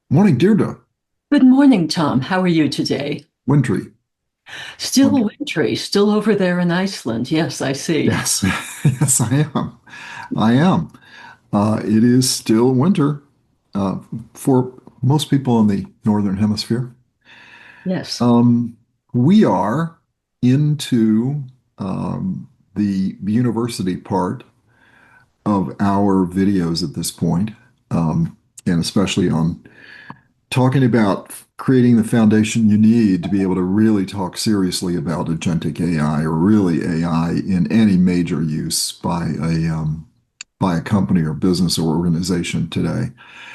Morning, Deirdre. Good morning, Tom. How are you today? Wintry. Still Wintry. wintry, still over there in Iceland. Yes, I see. Yes, yes, I am. I am. It is still winter uh, for most people in the Northern Hemisphere. Yes. Um, we are into the university part of our videos at this point, and especially on talking about creating the foundation you need to be able to really talk seriously about agentic AI or really AI in any major use by a company or business or organization today.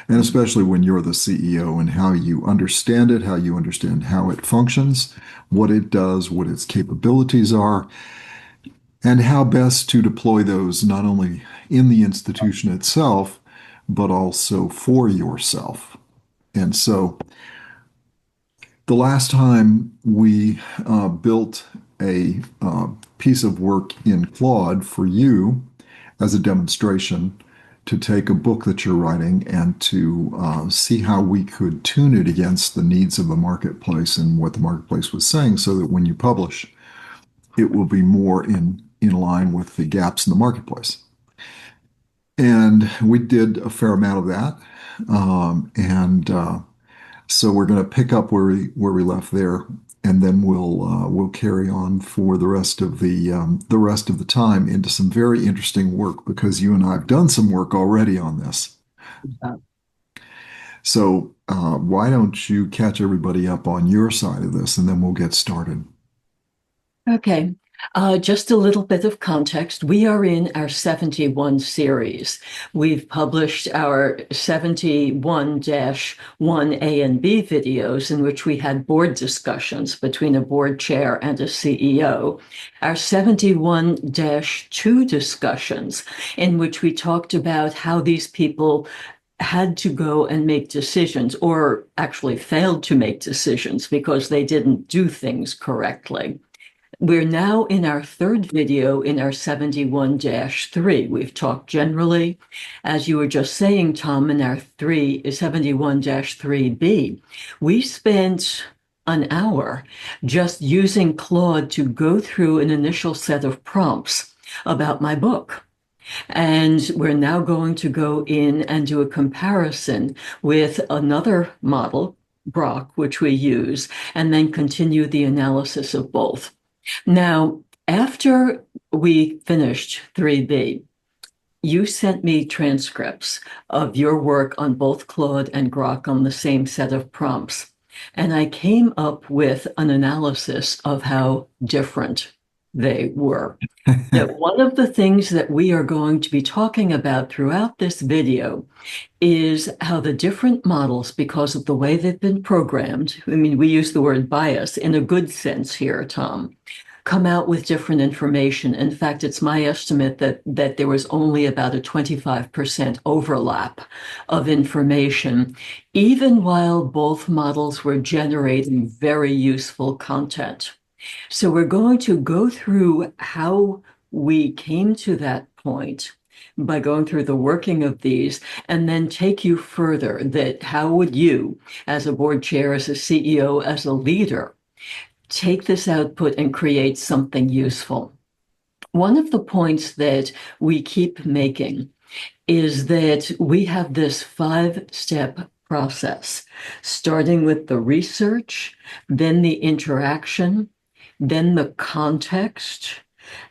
And especially when you're the CEO and how you understand it, how you understand how it functions, what it does, what its capabilities are, and how best to deploy those not only in the institution itself, but also for yourself. And so the last time we built a piece of work in Claude for you as a demonstration to take a book that you're writing and to see how we could tune it against the needs of the marketplace and what the marketplace was saying so that when you publish, it will be more in line with the gaps in the marketplace. And we did a fair amount of that. And so we're going to pick up where we left there, and then we'll carry on for the rest of the time into some very interesting work because you and I have done some work already on this. Uh, So why don't you catch everybody up on your side of this, and then we'll get started. Okay. Just a little bit of context. We are in our 71 series. We've published our 71-1 A and B videos in which we had board discussions between a board chair and a CEO. Our 71-2 discussions in which we talked about how these people had to go and make decisions, or actually failed to make decisions because they didn't do things correctly. We're now in our third video in our 71-3. We've talked generally, as you were just saying, Tom, in our 71-3B. We spent an hour just using Claude to go through an initial set of prompts about my book. And we're now going to go in and do a comparison with another model, Grok, which we use, and then continue the analysis of both. Now, after we finished 3B, you sent me transcripts of your work on both Claude and Grok on the same set of prompts. And I came up with an analysis of how different they were. That one of the things that we are going to be talking about throughout this video is how the different models, because of the way they've been programmed, I mean, we use the word bias in a good sense here, Tom, come out with different information. In fact, it's my estimate that there was only about a 25% overlap of information, even while both models were generating very useful content. So we're going to go through how we came to that point by going through the working of these and then take you further that how would you, as a board chair, as a CEO, as a leader, take this output and create something useful. One of the points that we keep making is that we have this 5-step process, starting with the research, then the interaction, then the context,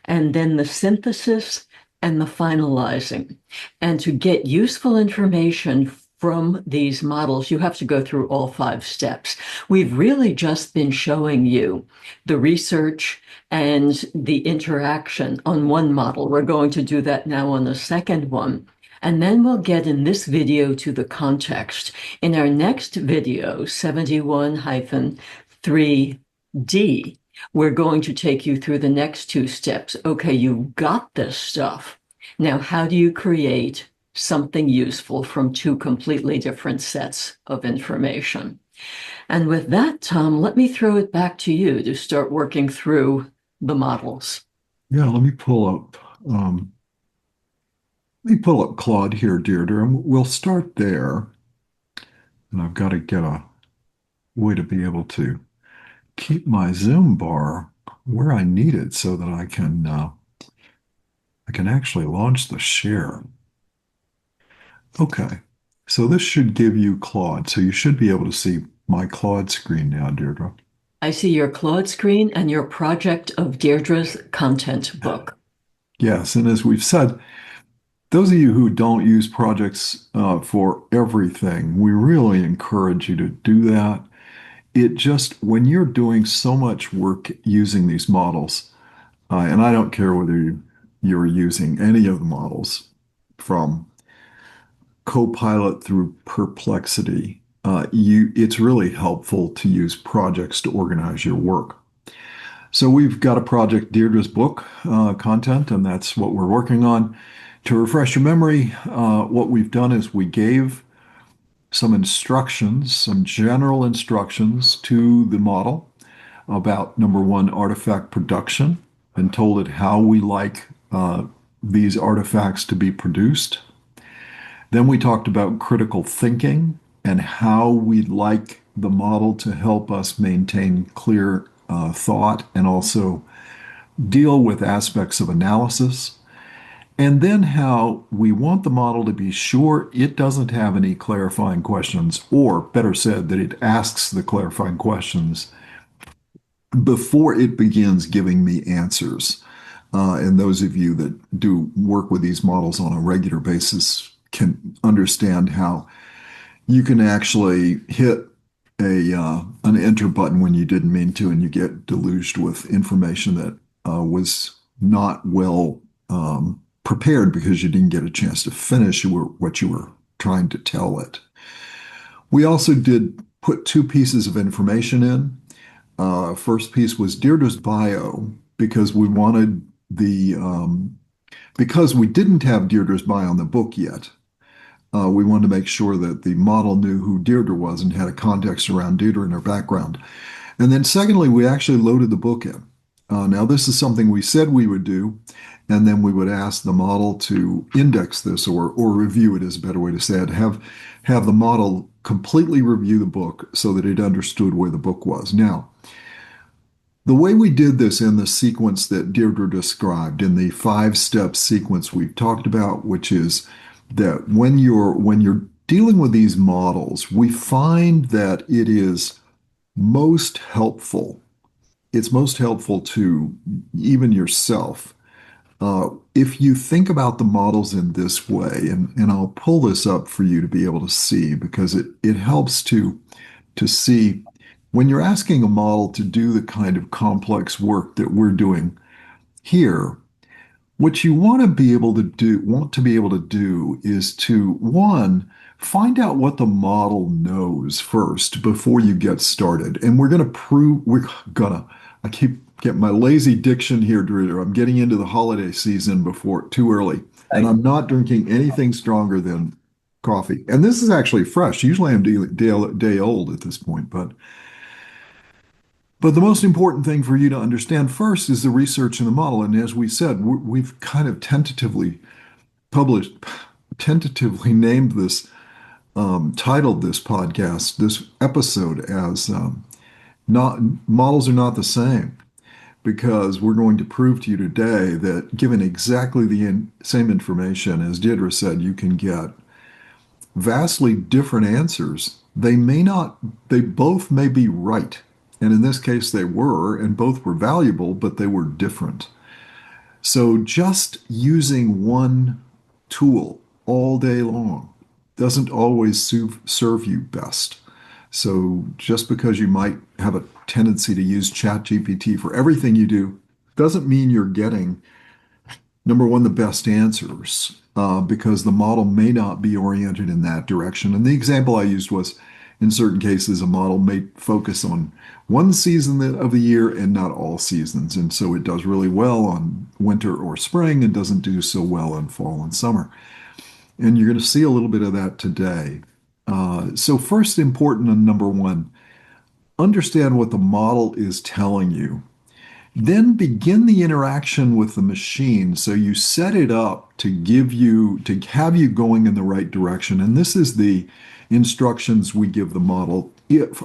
and then the synthesis and the finalizing. And to get useful information from these models, you have to go through all 5 steps. We've really just been showing you the research and the interaction on one model. We're going to do that now on the second one. And then we'll get in this video to the context. In our next video, 71-3D, we're going to take you through the next 2 steps. Okay, you've got this stuff. Now, how do you create something useful from 2 completely different sets of information? And with that, Tom, let me throw it back to you to start working through the models. Yeah, um, let me pull up Claude here, Deirdre, and we'll start there. And I've got to get a way to be able to keep my Zoom bar where I need it so that I can actually launch the share. Okay. So this should give you Claude. So you should be able to see my Claude screen now, Deirdre. I see your Claude screen and your project of Deirdre's content book. Yes, and as we've said, those of you who don't use projects for everything, we really encourage you to do that. It just, when you're doing so much work using these models, and I don't care whether you're using any of the models from Copilot through Perplexity, it's really helpful to use projects to organize your work. So we've got a project, Deirdre's book content, and that's what we're working on. To refresh your memory, what we've done is we gave some instructions, some general instructions to the model about number one, artifact production, and told it how we like these artifacts to be produced. Then we talked about critical thinking and how we'd like the model to help us maintain clear thought and also deal with aspects of analysis. And then how we want the model to be sure it doesn't have any clarifying questions, or better said, that it asks the clarifying questions before it begins giving me answers. And those of you that do work with these models on a regular basis can understand how you can actually hit an enter button when you didn't mean to, and you get deluged with information that was not well prepared because you didn't get a chance to finish what you were trying to tell it. We also did put two pieces of information in. First piece was Deirdre's bio because we wanted because we didn't have Deirdre's bio in the book yet. We wanted to make sure that the model knew who Deirdre was and had a context around Deirdre and her background. And then secondly, we actually loaded the book in. Now, this is something we said we would do, and then we would ask the model to index this or review it is a better way to say it, have the model completely review the book so that it understood where the book was. Now, the way we did this in the sequence that Deirdre described, in the five-step sequence we've talked about, which is that when you're dealing with these models, we find that it is most helpful. It's most helpful to even yourself. If you think about the models in this way, and I'll pull this up for you to be able to see because it helps to see when you're asking a model to do the kind of complex work that we're doing here, what you want to be able to do is to, one, find out what the model knows first before you get started. And I keep getting my lazy diction here, Drew. I'm getting into the holiday season before too early, and I'm not drinking anything stronger than coffee. And this is actually fresh. Usually I'm day old at this point, but the most important thing for you to understand first is the research in the model. And as we said, we've kind of published, tentatively named this, titled this podcast, this episode as not models are not the same, because we're going to prove to you today that given exactly the same information as Deirdre said, you can get vastly different answers. They both may be right. And in this case, they were, and both were valuable, but they were different. So just using one tool all day long doesn't always serve you best. So just because you might have a tendency to use ChatGPT for everything you do doesn't mean you're getting, number one, the best answers, because the model may not be oriented in that direction. And the example I used was, in certain cases, a model may focus on one season of the year and not all seasons. And so it does really well on winter or spring and doesn't do so well on fall and summer. And you're going to see a little bit of that today. So first, important and number one, understand what the model is telling you. Then begin the interaction with the machine. So you set it up to to have you going in the right direction. And this is the instructions we give the model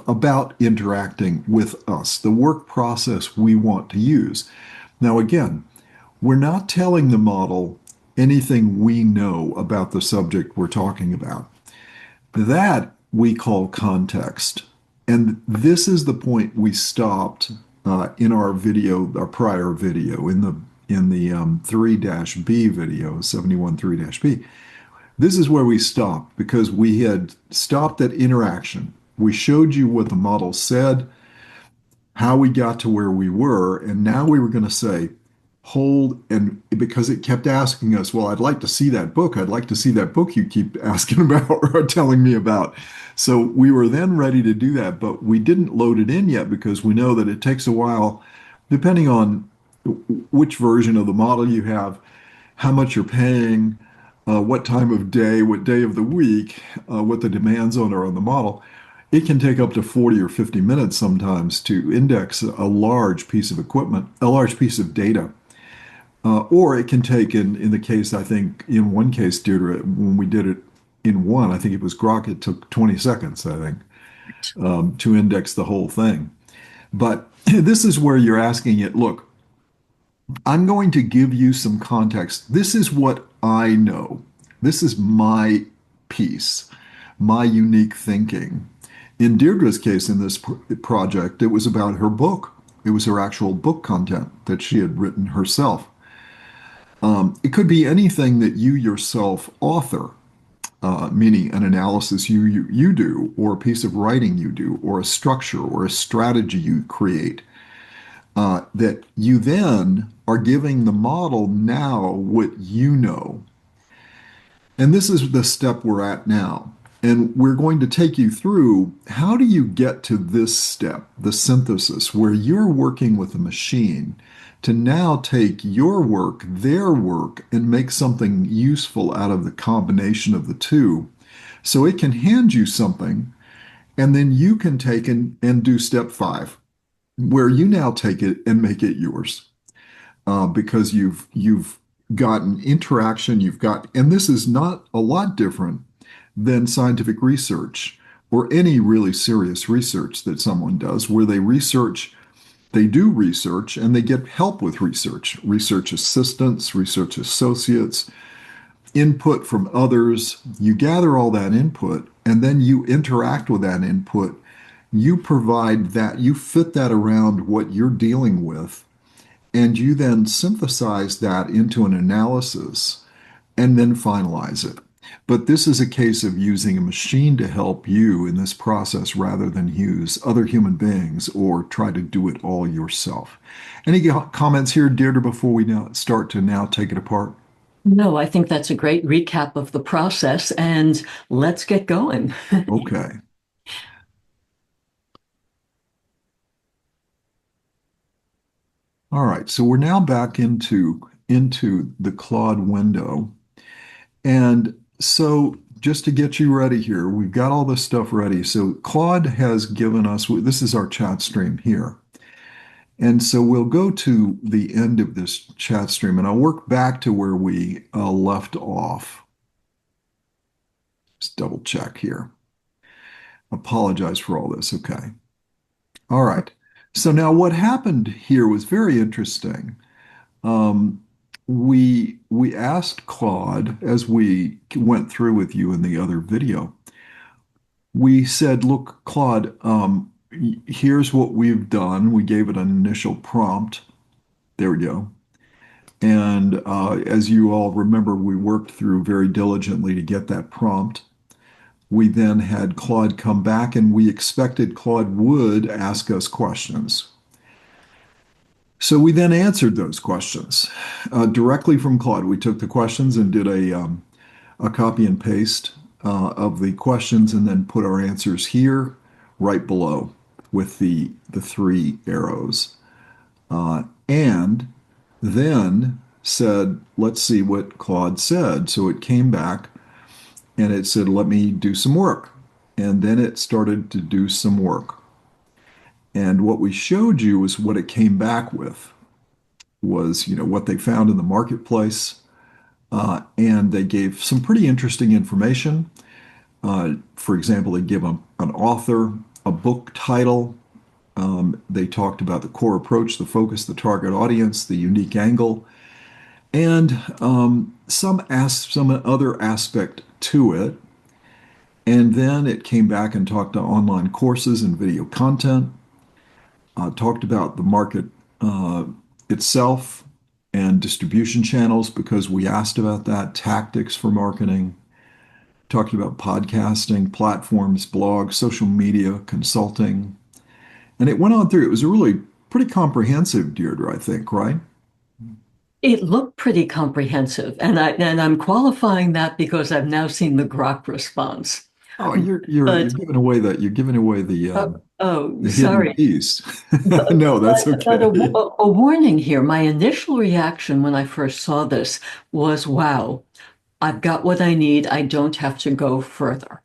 about interacting with us, the work process we want to use. Now, again, we're not telling the model anything we know about the subject we're talking about. That we call context. And this is the point we stopped in our video, our prior video, in the 3-B video, 71 3-B. This is where we stopped because we had stopped at interaction. We showed you what the model said, how we got to where we were, and now we were going to say, hold, and because it kept asking us, well, I'd like to see that book. I'd like to see that book you keep asking about or telling me about. So we were then ready to do that, but we didn't load it in yet because we know that it takes a while, depending on which version of the model you have, how much you're paying, what time of day, what day of the week, what the demands on are on the model. It can take up to 40 or 50 minutes sometimes to index a large piece of equipment, a large piece of data. Or it can take, in the case, I think, in one case, Deirdre, when we did it in one, I think it was Grok, it took 20 seconds, I think, to index the whole thing. But this is where you're asking it, look, I'm going to give you some context. This is what I know. This is my piece, my unique thinking. In Deirdre's case, in this project, it was about her book. It was her actual book content that she had written herself. It could be anything that you yourself author, meaning an analysis you do, or a piece of writing you do, or a structure or a strategy you create, that you then are giving the model now what you know. And this is the step we're at now. And we're going to take you through how do you get to this step, the synthesis, where you're working with a machine to now take your work, their work, and make something useful out of the combination of the two. So it can hand you something, and then you can take and do step 5, where you now take it and make it yours because you've gotten interaction, you've got, and this is not a lot different than scientific research or any really serious research that someone does, where they do research and they get help with research, research assistants, research associates, input from others. You gather all that input and then you interact with that input. You provide that, you fit that around what you're dealing with, and you then synthesize that into an analysis and then finalize it. But this is a case of using a machine to help you in this process rather than use other human beings or try to do it all yourself. Any comments here, Deirdre, before we now start to now take it apart? No, I think that's a great recap of the process, and let's get going. Okay. All right. So we're now back into the Claude window. And so just to get you ready here, we've got all this stuff ready. So Claude has given us, this is our chat stream here. And so we'll go to the end of this chat stream and I'll work back to where we left off. Just double check here. Apologize for all this. Okay. All right. So now what happened here was very interesting. Um, we asked Claude, as we went through with you in the other video, we said, look, Claude, here's what we've done. We gave it an initial prompt. There we go. And as you all remember, we worked through very diligently to get that prompt. We then had Claude come back, and we expected Claude would ask us questions. So we then answered those questions directly from Claude. We took the questions and did a copy and paste of the questions and then put our answers here right below with the 3 arrows. And then said, let's see what Claude said. So it came back and it said, let me do some work. And then it started to do some work. And what we showed you is what it came back with. was, what they found in the marketplace. And they gave some pretty interesting information. For example, they give an author, a book title. They talked about the core approach, the focus, the target audience, the unique angle, and some other aspect to it. And then it came back and talked to online courses and video content, talked about the market itself and distribution channels because we asked about that, tactics for marketing, talked about podcasting, platforms, blogs, social media, consulting. And it went on through. It was a really pretty comprehensive, Deirdre, I think, right? It looked pretty comprehensive, and I'm qualifying that because I've now seen the Grok response. Oh, you're But giving away oh, the hidden sorry. piece. But, No, that's but okay. a warning here. My initial reaction when I first saw this was, wow, I've got what I need. I don't have to go further.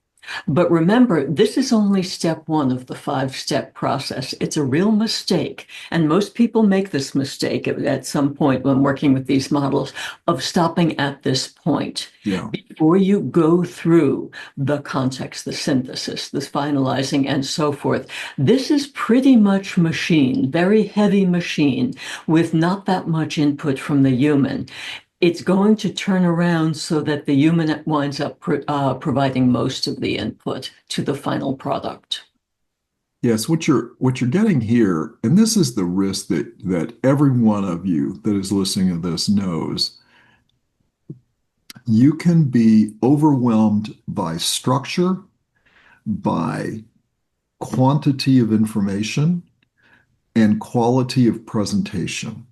But remember, this is only step one of the five-step process. It's a real mistake. And most people make this mistake at some point when working with these models of stopping at this point. Yeah. Before you go through the context, the synthesis, the finalizing, and so forth, this is pretty much machine, very heavy machine with not that much input from the human. It's going to turn around so that the human winds up providing most of the input to the final product. Yes, what you're getting here, and this is the risk that every one of you that is listening to this knows, you can be overwhelmed by structure, by quantity of information, and quality of presentation.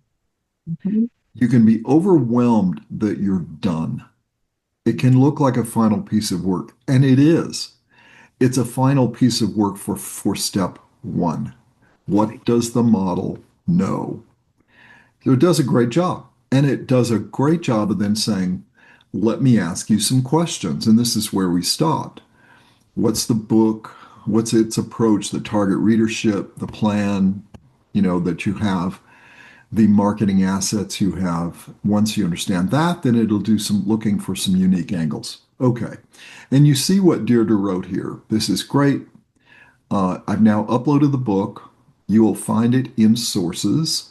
Mhm. You can be overwhelmed that you're done. It can look like a final piece of work, and it is. It's a final piece of work for step one. What does the model know? So it does a great job. And it does a great job of then saying, let me ask you some questions. And this is where we stopped. What's the book? What's its approach, the target readership, the plan, that you have, the marketing assets you have. Once you understand that, then it'll do some looking for some unique angles. Okay. And you see what Deirdre wrote here. This is great. I've now uploaded the book. You will find it in sources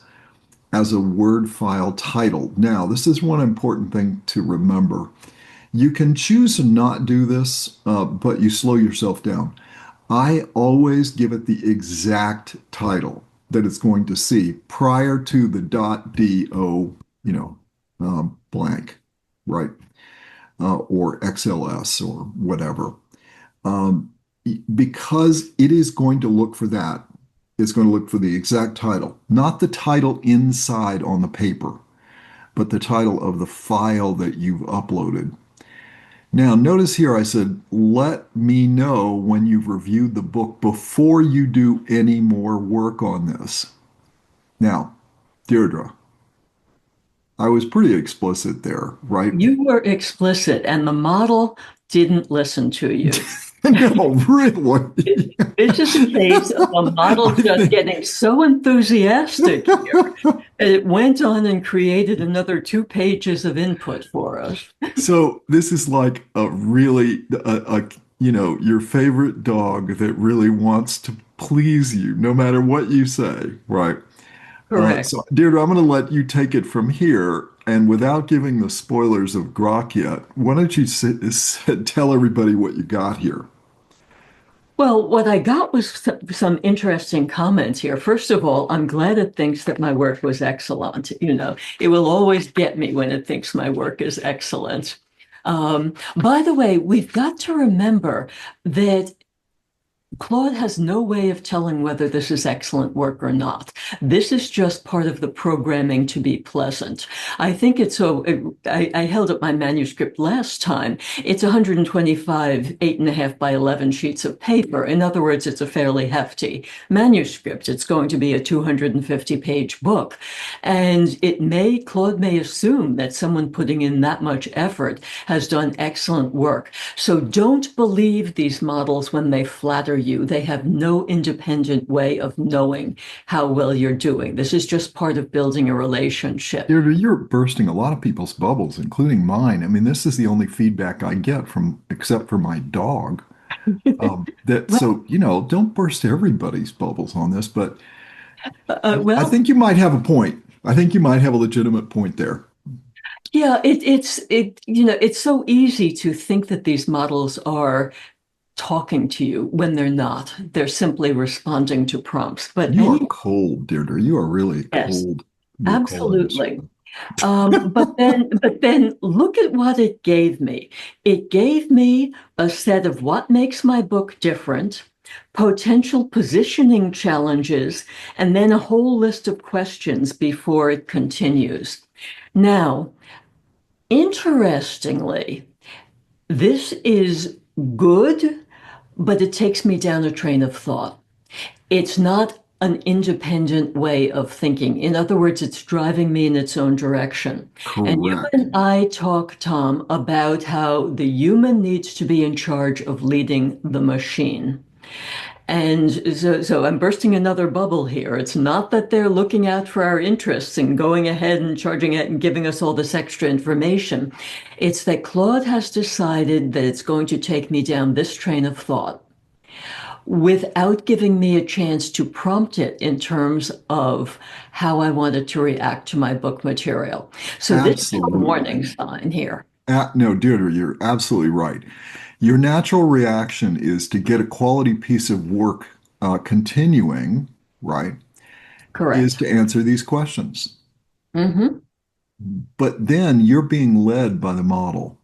as a Word file titled. Now, this is one important thing to remember. You can choose to not do this, but you slow yourself down. I always give it the exact title that it's going to see prior to the .do, blank, right? Or XLS or whatever. Um, because it is going to look for that. It's going to look for the exact title, not the title inside on the paper, but the title of the file that you've uploaded. Now, notice here I said, let me know when you've reviewed the book before you do any more work on this. Now, Deirdre, I was pretty explicit there, right? You were explicit, and the model didn't listen to you. No, really. It's just a case of the model I just think getting so enthusiastic here. It went on and created another 2 pages of input for us. so. This is like a really your favorite dog that really wants to please you, no matter what you say, right? Correct. So, Deirdre, I'm going to let you take it from here. And without giving the spoilers of Grok yet, why don't you tell everybody what you got here? Well, what I got was some interesting comments here. First of all, I'm glad it thinks that my work was excellent. It will always get me when it thinks my work is excellent. By the way, we've got to remember that Claude has no way of telling whether this is excellent work or not. This is just part of the programming to be pleasant. I think it's so. I held up my manuscript last time. It's 125 8.5 by 11 sheets of paper. In other words, it's a fairly hefty manuscript. It's going to be a 250-page book. And Claude may assume that someone putting in that much effort has done excellent work. So don't believe these models when they flatter you. They have no independent way of knowing how well you're doing. This is just part of building a relationship. Deirdre, you're bursting a lot of people's bubbles, including mine. I mean, this is the only feedback I get from, except for my dog. That Well, so, don't burst everybody's bubbles on this, but I well, think you might have a point. I think you might have a legitimate point there. yeah, it's so easy to think that these models are talking to you when they're not. They're simply responding to prompts. But You are anyway, cold, Deirdre. You are really yes, cold. You're cold in this absolutely. one. But then look at what it gave me. It gave me a set of what makes my book different, potential positioning challenges, and then a whole list of questions before it continues. Now, interestingly, this is good, but it takes me down a train of thought. It's not an independent way of thinking. In other words, it's driving me in its own direction. And you Correct. and I talk, Tom, about how the human needs to be in charge of leading the machine. And so I'm bursting another bubble here. It's not that they're looking out for our interests and going ahead and charging it and giving us all this extra information. It's that Claude has decided that it's going to take me down this train of thought without giving me a chance to prompt it in terms of how I wanted to react to my book material. So this is a warning Absolutely. sign here. No, Deirdre, you're absolutely right. Your natural reaction is to get a quality piece of work continuing, right? Is Correct. to answer these questions. Hmm. But then you're being led by the model.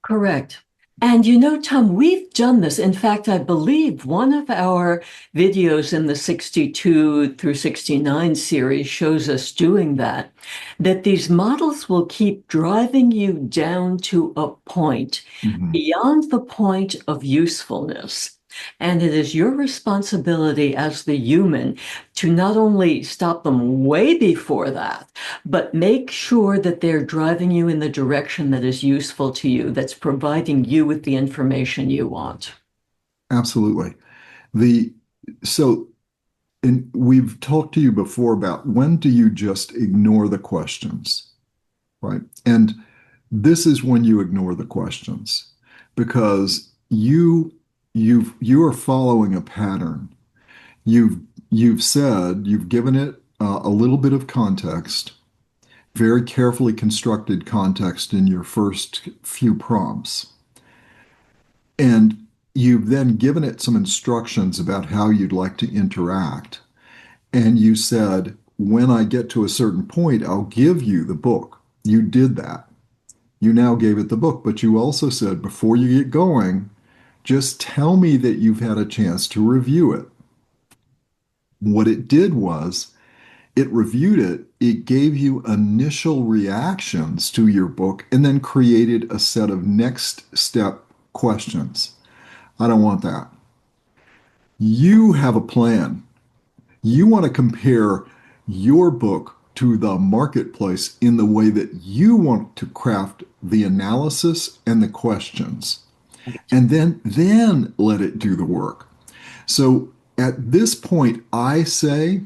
Correct. And Tom, we've done this. In fact, I believe one of our videos in the 62 through 69 series shows us doing that, that these models will keep driving you down to a point Mhm. beyond the point of usefulness. And it is your responsibility as the human to not only stop them way before that, but make sure that they're driving you in the direction that is useful to you, that's providing you with the information you want. Absolutely. The so and we've talked to you before about when do you just ignore the questions, right? And this is when you ignore the questions because you are following a pattern. You've you've given it a little bit of context, very carefully constructed context in your first few prompts. And you've then given it some instructions about how you'd like to interact. And you said, when I get to a certain point, I'll give you the book. You did that. You now gave it the book, but you also said, before you get going, just tell me that you've had a chance to review it. What it did was it reviewed it, it gave you initial reactions to your book, and then created a set of next step questions. I don't want that. You have a plan. You want to compare your book to the marketplace in the way that you want to craft the analysis and the questions, and then let it do the work. So at this point, I say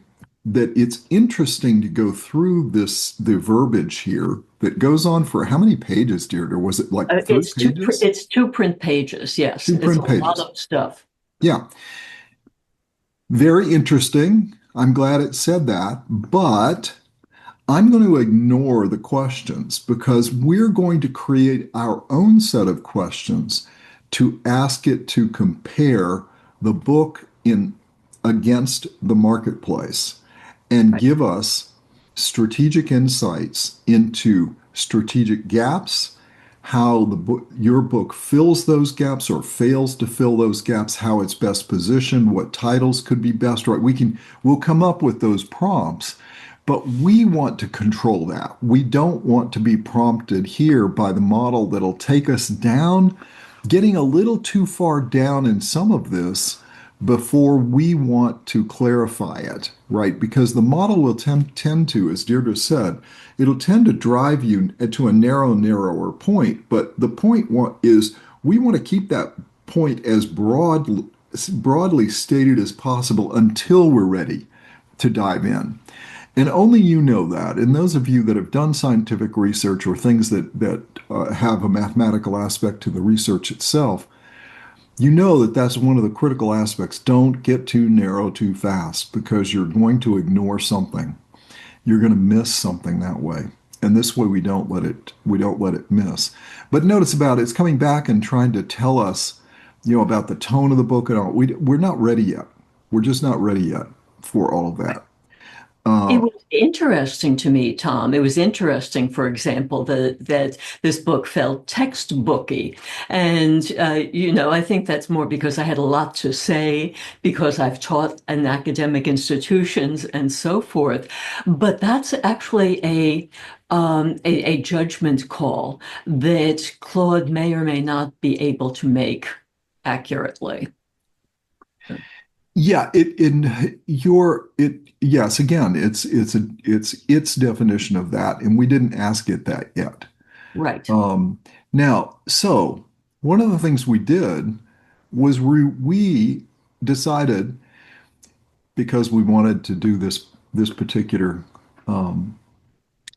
that it's interesting to go through the verbiage here that goes on for how many pages, Deirdre? Was it like three pages? It's two print pages. Yes, Two it's a print lot pages. of stuff. Yeah, very interesting. I'm glad it said that, but I'm going to ignore the questions because we're going to create our own set of questions to ask it to compare the book in against the marketplace and Right. give us strategic insights into strategic gaps, how your book fills those gaps or fails to fill those gaps, how it's best positioned, what titles could be best, right? We'll come up with those prompts, but we want to control that. We don't want to be prompted here by the model that'll take us down, getting a little too far down in some of this before we want to clarify it, right? Because the model will tend to, as Deirdre said, it'll tend to drive you to a narrower point. But the point is we want to keep that point as broad broadly stated as possible until we're ready to dive in. And only you know that. And those of you that have done scientific research or things that have a mathematical aspect to the research itself, you know that that's one of the critical aspects. Don't get too narrow too fast because you're going to ignore something. You're going to miss something that way. And this way we don't let it miss. But notice about it, it's coming back and trying to tell us, about the tone of the book and all. We're not ready yet. We're just not ready yet for all of that. It Uh, was interesting to me, Tom. It was interesting, for example, that this book felt textbooky. And, I think that's more because I had a lot to say, because I've taught in academic institutions and so forth. But that's actually a judgment call that Claude may or may not be able to make accurately. yeah, yes, again, it's its definition of that, and we didn't ask it that yet. Right. Now, so one of the things we did was we decided because we wanted to do this particular um,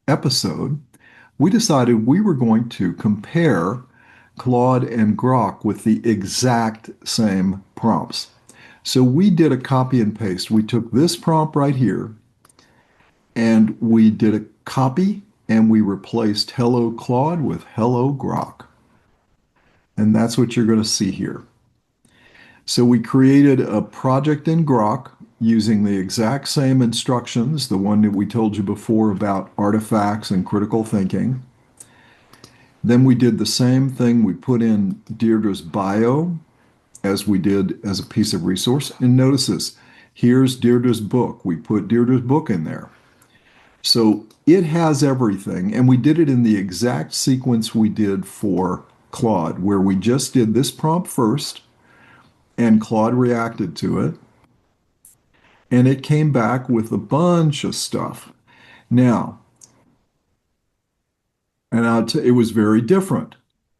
episode, we decided we were going to compare Claude and Grok with the exact same prompts. So we did a copy and paste. We took this prompt right here and we did a copy and we replaced Hello Claude with Hello Grok. And that's what you're going to see here. So we created a project in Grok using the exact same instructions, the one that we told you before about artifacts and critical thinking. Then we did the same thing. We put in Deirdre's bio as we did as a piece of resource. And notice this. Here's Deirdre's book. We put Deirdre's book in there. So it has everything. And we did it in the exact sequence we did for Claude, where we just did this prompt first and Claude reacted to it. And it came back with a bunch of stuff. Now, it was very different.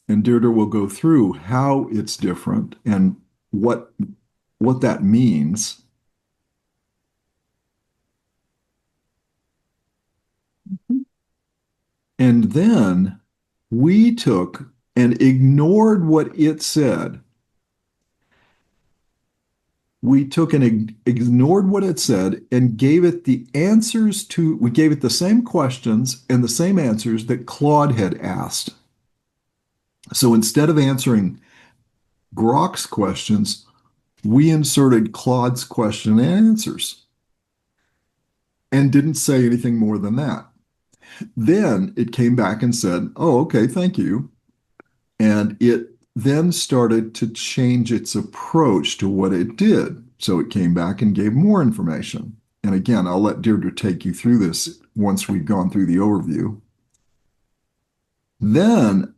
And Deirdre will go through how it's different and what what that means. And then we took and ignored what it said. We took and ignored what it said and we gave it the same questions and the same answers that Claude had asked. So instead of answering Grok's questions, we inserted Claude's question and answers and didn't say anything more than that. Then it came back and said, "Oh, okay, thank you." And it then started to change its approach to what it did. So it came back and gave more information. And again, I'll let Deirdre take you through this once we've gone through the overview. Then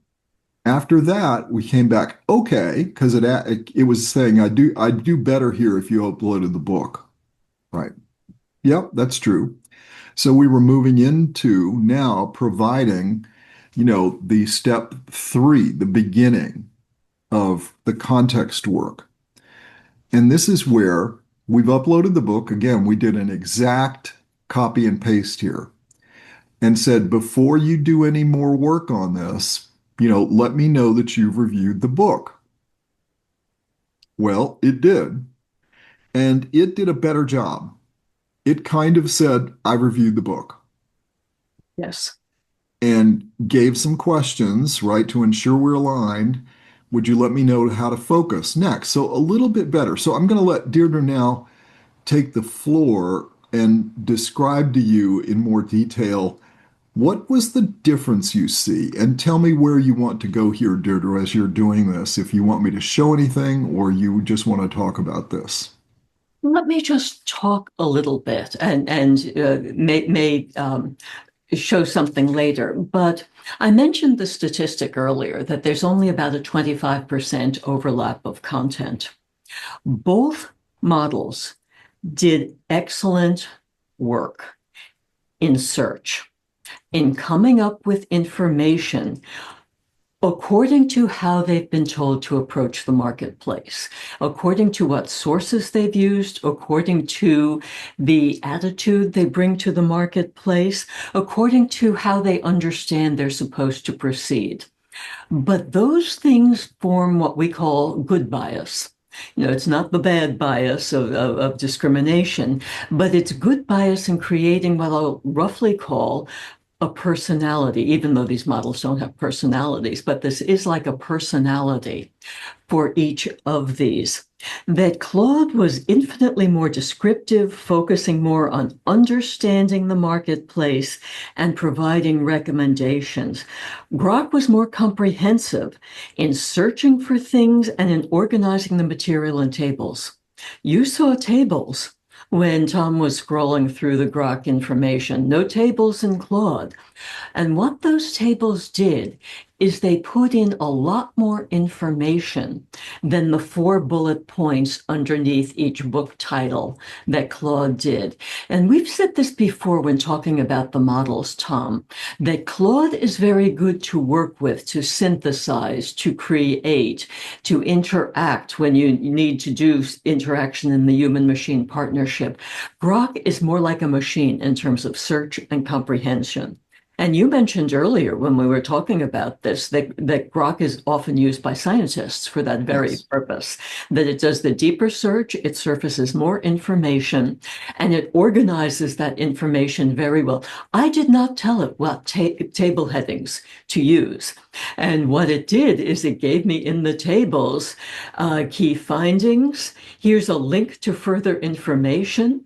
after that, we came back, okay, because it was saying I'd do better here if you uploaded the book. Right. Yep, that's true. So we were moving into now providing, the step three, the beginning of the context work. And this is where we've uploaded the book. Again, we did an exact copy and paste here and said, before you do any more work on this, let me know that you've reviewed the book. Well, it did. And it did a better job. It kind of said, I reviewed the book Yes. and gave some questions, right, to ensure we're aligned. Would you let me know how to focus next? So a little bit better. So I'm going to let Deirdre now take the floor and describe to you in more detail what was the difference you see, and tell me where you want to go here, Deirdre, as you're doing this, if you want me to show anything or you just want to talk about this. Let me just talk a little bit and may show something later. But I mentioned the statistic earlier that there's only about a 25% overlap of content. Both models did excellent work in search, in coming up with information according to how they've been told to approach the marketplace, according to what sources they've used, according to the attitude they bring to the marketplace, according to how they understand they're supposed to proceed. But those things form what we call good bias. It's not the bad bias of discrimination, but it's good bias in creating what I'll roughly call a personality, even though these models don't have personalities, but this is like a personality for each of these. That Claude was infinitely more descriptive, focusing more on understanding the marketplace and providing recommendations. Grok was more comprehensive in searching for things and in organizing the material in tables. You saw tables when Tom was scrolling through the Grok information, no tables in Claude. And what those tables did is they put in a lot more information than the 4 bullet points underneath each book title that Claude did. And we've said this before when talking about the models, Tom, that Claude is very good to work with, to synthesize, to create, to interact when you need to do interaction in the human-machine partnership. Grok is more like a machine in terms of search and comprehension. And you mentioned earlier when we were talking about this that Grok is often used by scientists for that very Yes. purpose, that it does the deeper search, it surfaces more information, and it organizes that information very well. I did not tell it what table headings to use. And what it did is it gave me in the tables key findings. Here's a link to further information,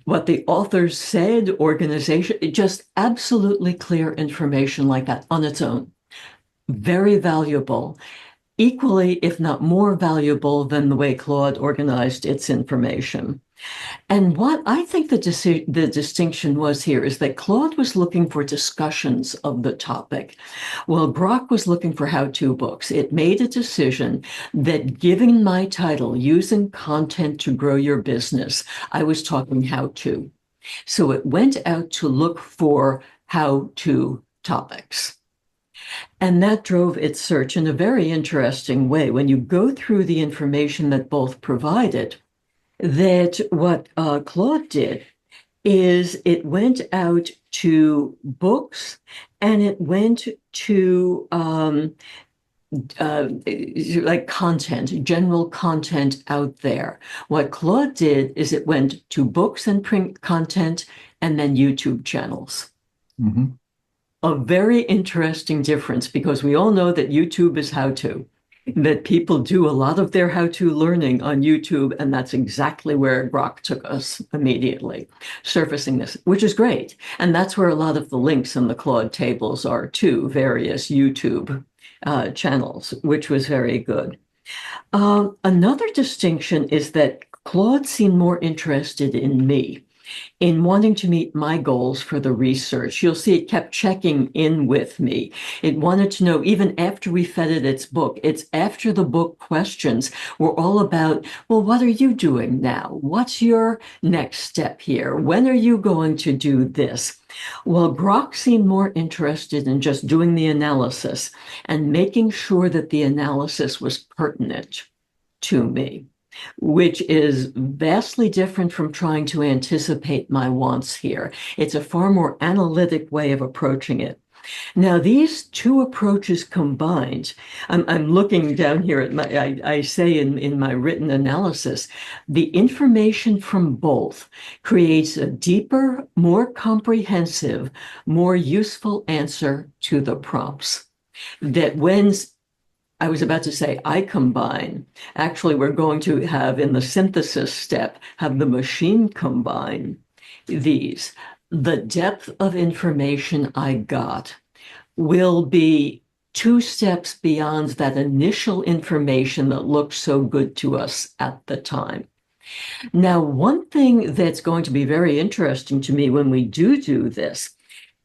what the authors said, organization, just absolutely clear information like that on its own. Very valuable, equally, if not more valuable than the way Claude organized its information. And what I think the distinction was here is that Claude was looking for discussions of the topic, while Grok was looking for how-to books. It made a decision that given my title, Using Content to Grow Your Business, I was talking how-to. So it went out to look for how-to topics. And that drove its search in a very interesting way. When you go through the information that both provided, that what Claude did is it went out to books and it went to like content, general content out there. What Claude did is it went to books and print content and then YouTube channels. Hmm. A very interesting difference because we all know that YouTube is how to, that people do a lot of their how to learning on YouTube. And that's exactly where Grok took us immediately, surfacing this, which is great. And that's where a lot of the links in the Claude tables are to various YouTube channels, which was very good. Another distinction is that Claude seemed more interested in me, in wanting to meet my goals for the research. You'll see it kept checking in with me. It wanted to know, even after we fed it its book, it's after the book questions were all about, well, what are you doing now? What's your next step here? When are you going to do this? Well, Grok seemed more interested in just doing the analysis and making sure that the analysis was pertinent to me, which is vastly different from trying to anticipate my wants here. It's a far more analytic way of approaching it. Now, these two approaches combined, I'm looking down here at I say in my written analysis, the information from both creates a deeper, more comprehensive, more useful answer to the prompts. That when I was about to say, I combine. Actually, we're going to have in the synthesis step, have the machine combine these. The depth of information I got will be 2 steps beyond that initial information that looked so good to us at the time. Now, one thing that's going to be very interesting to me when we do this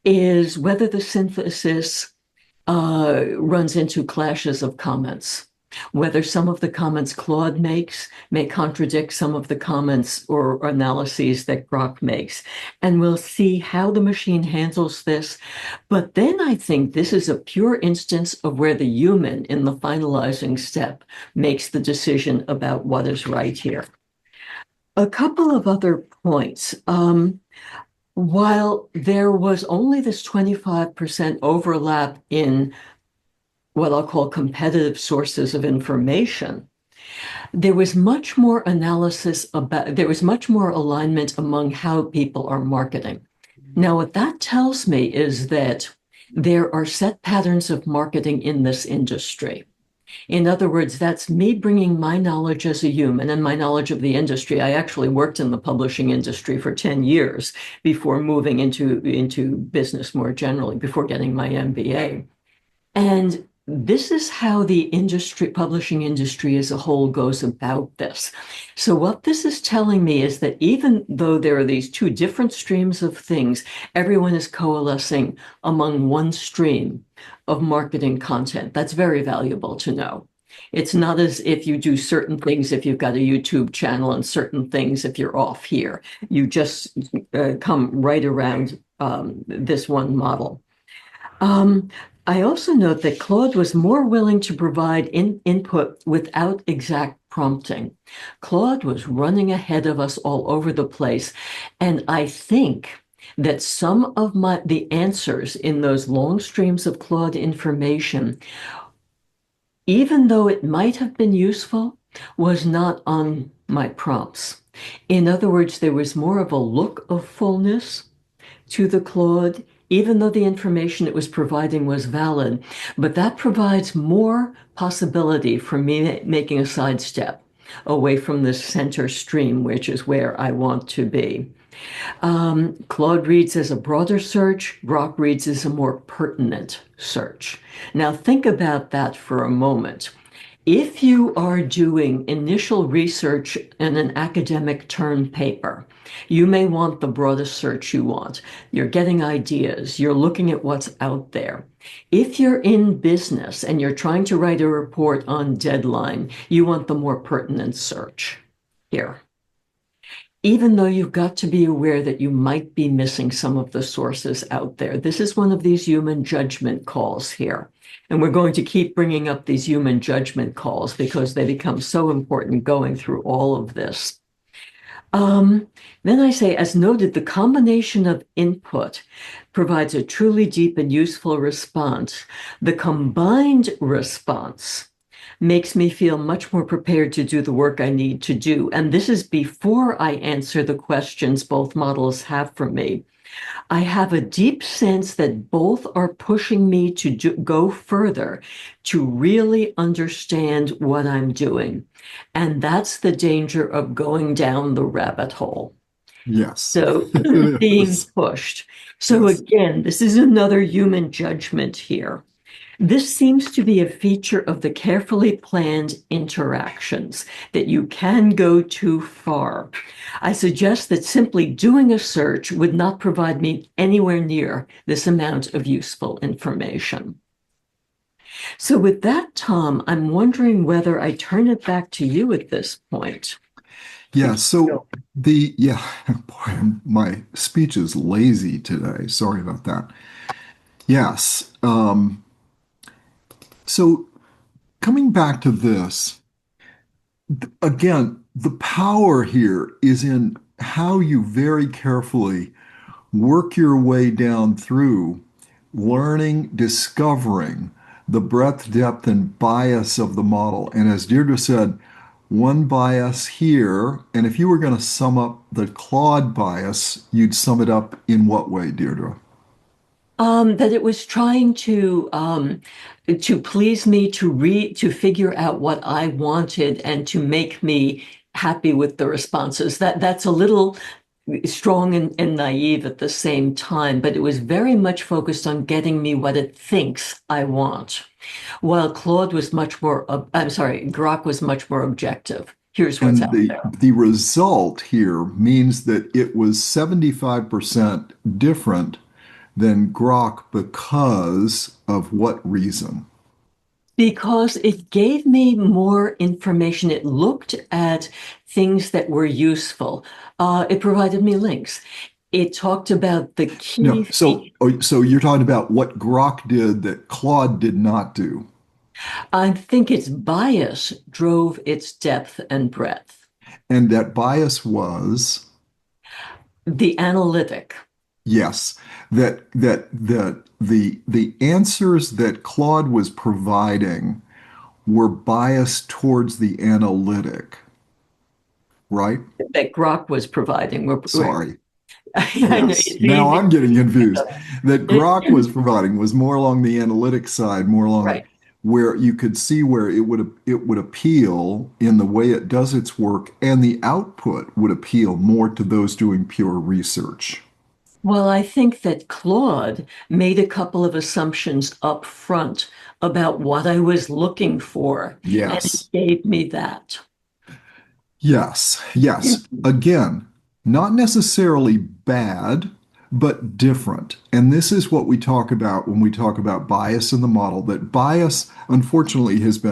is whether the synthesis runs into clashes of comments. whether some of the comments Claude makes may contradict some of the comments or analyses that Grok makes. And we'll see how the machine handles this. But then I think this is a pure instance of where the human in the finalizing step makes the decision about what is right here. A couple of other points. While there was only this 25% overlap in what I'll call competitive sources of information, there was much more analysis about, there was much more alignment among how people are marketing. Now, what that tells me is that there are set patterns of marketing in this industry. In other words, that's me bringing my knowledge as a human and my knowledge of the industry. I actually worked in the publishing industry for 10 years before moving into business more generally, before getting my MBA. And this is how the industry, publishing industry as a whole goes about this. So, what this is telling me is that even though there are these two different streams of things, everyone is coalescing among one stream of marketing content. That's very valuable to know. It's not as if you do certain things if you've got a YouTube channel and certain things if you're off here. You just come right around this one model. Um, I also note that Claude was more willing to provide input without exact prompting. Claude was running ahead of us all over the place. And I think that some of the answers in those long streams of Claude information, even though it might have been useful, was not on my prompts. In other words, there was more of a look of fullness to the Claude, even though the information it was providing was valid. But that provides more possibility for me making a sidestep away from the center stream, which is where I want to be. Claude reads as a broader search, Grok reads as a more pertinent search. Now, think about that for a moment. If you are doing initial research in an academic term paper, you may want the broadest search you want. You're getting ideas, you're looking at what's out there. If you're in business and you're trying to write a report on deadline, you want the more pertinent search here. Even though you've got to be aware that you might be missing some of the sources out there. This is one of these human judgment calls here. And we're going to keep bringing up these human judgment calls because they become so important going through all of this. Then I say, as noted, the combination of input provides a truly deep and useful response. The combined response makes me feel much more prepared to do the work I need to do. And this is before I answer the questions both models have for me. I have a deep sense that both are pushing me to go further, to really understand what I'm doing. And that's the danger of going down the rabbit hole. Yes, So it being is. pushed. So Yes. again, this is another human judgment here. This seems to be a feature of the carefully planned interactions, that you can go too far. I suggest that simply doing a search would not provide me anywhere near this amount of useful information. So with that, Tom, I'm wondering whether I turn it back to you at this point to Yeah. keep So going. yeah, boy, my speech is lazy today. Sorry about that. Yes. So coming back to this, again, the power here is in how you very carefully work your way down through learning, discovering the breadth, depth, and bias of the model. And as Deirdre said, one bias here, and if you were going to sum up the Claude bias, you'd sum it up in what way, Deirdre? That it was trying to please me, to figure out what I wanted and to make me happy with the responses. That's a little strong and naive at the same time, but it was very much focused on getting me what it thinks I want. While Claude was much more, I'm sorry, Grok was much more objective. Here's what's And out the there. the result here means that it was 75% different than Grok because of what reason? Because it gave me more information. It looked at things that were useful. It provided me links. It talked about the key No, features. so you're talking about what Grok did that Claude did not do. I think its bias drove its depth and breadth. And that bias was, The analytic. yes, the answers that Claude was providing were biased towards the analytic, right? That Grok was providing. Sorry. I know Yes. it's Now easy. I'm getting confused. That Grok was It- providing was more along the analytic side, more along right. where you could see where it would appeal in the way it does its work, and the output would appeal more to those doing pure research. Well, I think that Claude made a couple of assumptions up front about what I was looking for, and it Yes. gave me that. Yes. Yes. Again, not necessarily bad, but different. And this is what we talk about when we talk about bias in the model, that bias, unfortunately, as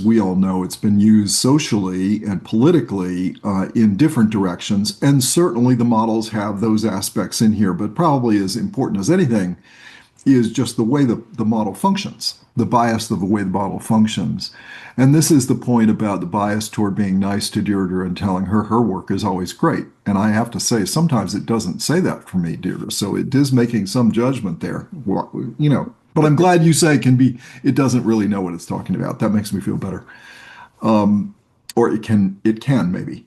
we all know, it's been used socially and politically in different directions. And certainly the models have those aspects in here, but probably as important as anything is just the way the model functions, the bias of the way the model functions. And this is the point about the bias toward being nice to Deirdre and telling her her work is always great. And I have to say, sometimes it doesn't say that for me, Deirdre. So it is making some judgment there, But I'm glad you say it doesn't really know what it's talking about. That makes me feel better. Or it can maybe.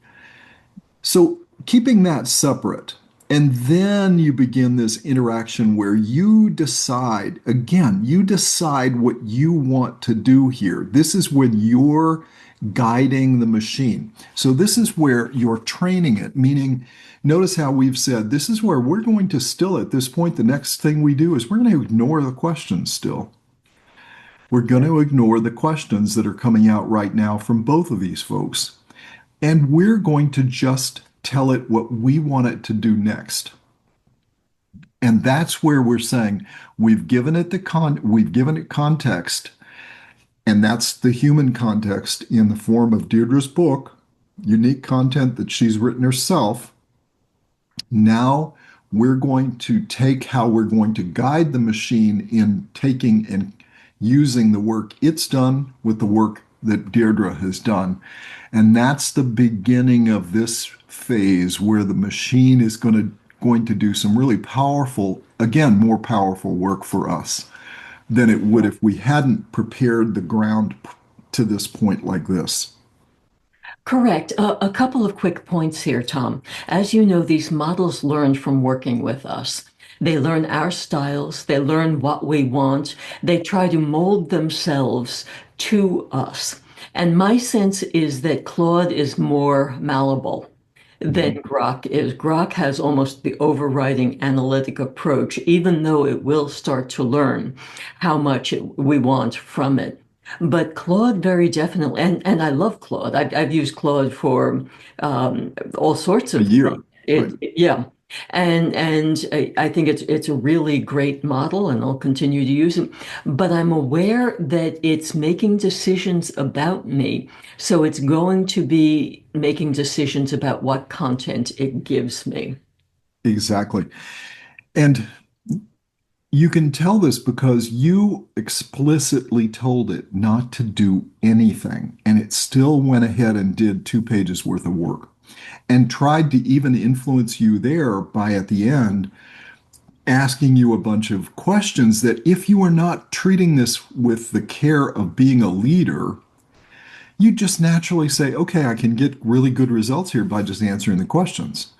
So keeping that separate, and then you begin this interaction where you decide what you want to do here. This is when you're guiding the machine. So this is where you're training it, meaning, notice how we've said this is where we're going to still, at this point, the next thing we do is we're going to ignore the questions still. We're going to ignore the questions that are coming out right now from both of these folks. And we're going to just tell it what we want it to do next. And that's where we're saying we've given it context, and that's the human context in the form of Deirdre's book, unique content that she's written herself. Now we're going to take how we're going to guide the machine in taking and using the work it's done with the work that Deirdre has done. And that's the beginning of this phase where the machine is going to do some really powerful, again, more powerful work for us than it would if we hadn't prepared the ground to this point like this. Correct. A couple of quick points here, Tom. As you know, these models learn from working with us. They learn our styles, they learn what we want, they try to mold themselves to us. And my sense is that Claude is more malleable than Mhm. Grok is. Grok has almost the overriding analytic approach, even though it will start to learn how much we want from it. But Claude very definitely, and I love Claude. I've used Claude for all sorts A of year, things. right? Yeah, and I think it's a really great model, and I'll continue to use it. But I'm aware that it's making decisions about me, so it's going to be making decisions about what content it gives me. Exactly. And you can tell this because you explicitly told it not to do anything, and it still went ahead and did 2 pages worth of work and tried to even influence you there by at the end asking you a bunch of questions that if you are not treating this with the care of being a leader, you just naturally say, okay, I can get really good results here by just answering the questions.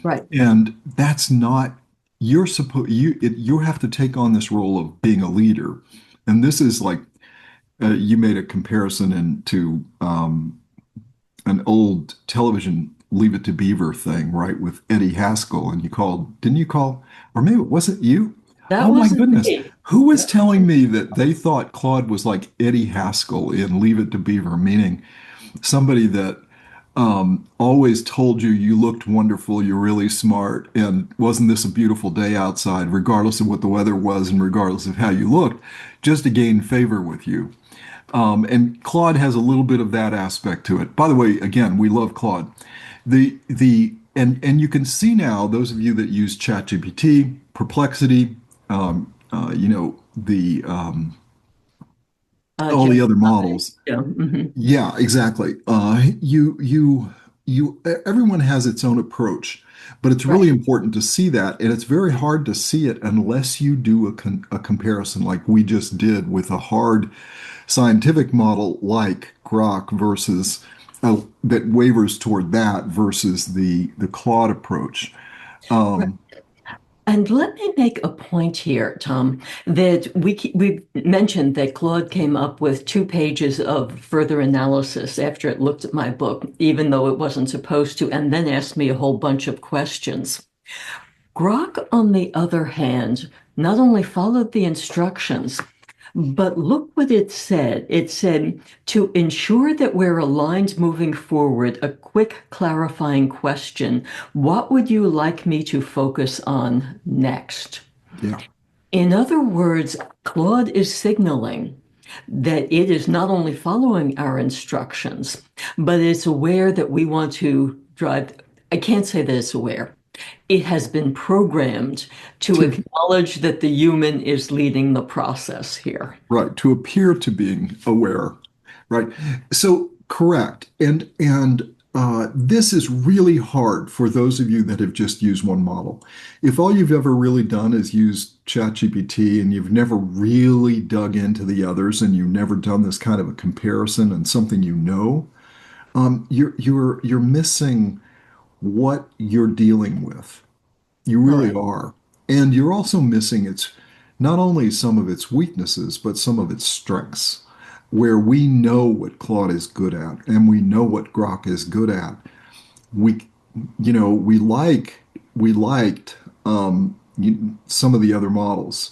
Right. And that's not you have to take on this role of being a leader. And this is like you made a comparison into an old television Leave It to Beaver thing, right, with Eddie Haskell. And didn't you call, or maybe it wasn't you? That Oh my wasn't goodness. me. Who was telling me that they thought Claude was like Eddie Haskell in Leave It to Beaver, meaning somebody that always told you you looked wonderful, you're really smart, and wasn't this a beautiful day outside, regardless of what the weather was and regardless of how you looked, just to gain favor with you. And Claude has a little bit of that aspect to it. By the way, again, we love Claude. And you can see now, those of you that use ChatGPT, Perplexity, the all the other Gemini. models. Yeah. Yeah, exactly. Everyone has its own approach, but it's really Right. important to see that, and it's very hard to see it unless you do a comparison like we just did with a hard scientific model like Grok versus that wavers toward that versus the Claude approach. Right. Um, And let me make a point here, Tom, that we mentioned that Claude came up with 2 pages of further analysis after it looked at my book, even though it wasn't supposed to, and then asked me a whole bunch of questions. Grok, on the other hand, not only followed the instructions, but look what it said. It said, to ensure that we're aligned moving forward, a quick clarifying question. What would you like me to focus on next? yeah, In other words, Claude is signaling that it is not only following our instructions, but it's aware that we want to drive. I can't say that it's aware. It has been programmed to to acknowledge that the human is leading the process here. right, to appear to being aware, right? So correct. And this is really hard for those of you that have just used one model. If all you've ever really done is use ChatGPT and you've never really dug into the others and you've never done this kind of a comparison and something you know, you're missing what you're dealing with. You really Correct. are. And you're also missing its not only some of its weaknesses, but some of its strengths, where we know what Claude is good at and we know what Grok is good at. We, we liked some of the other models.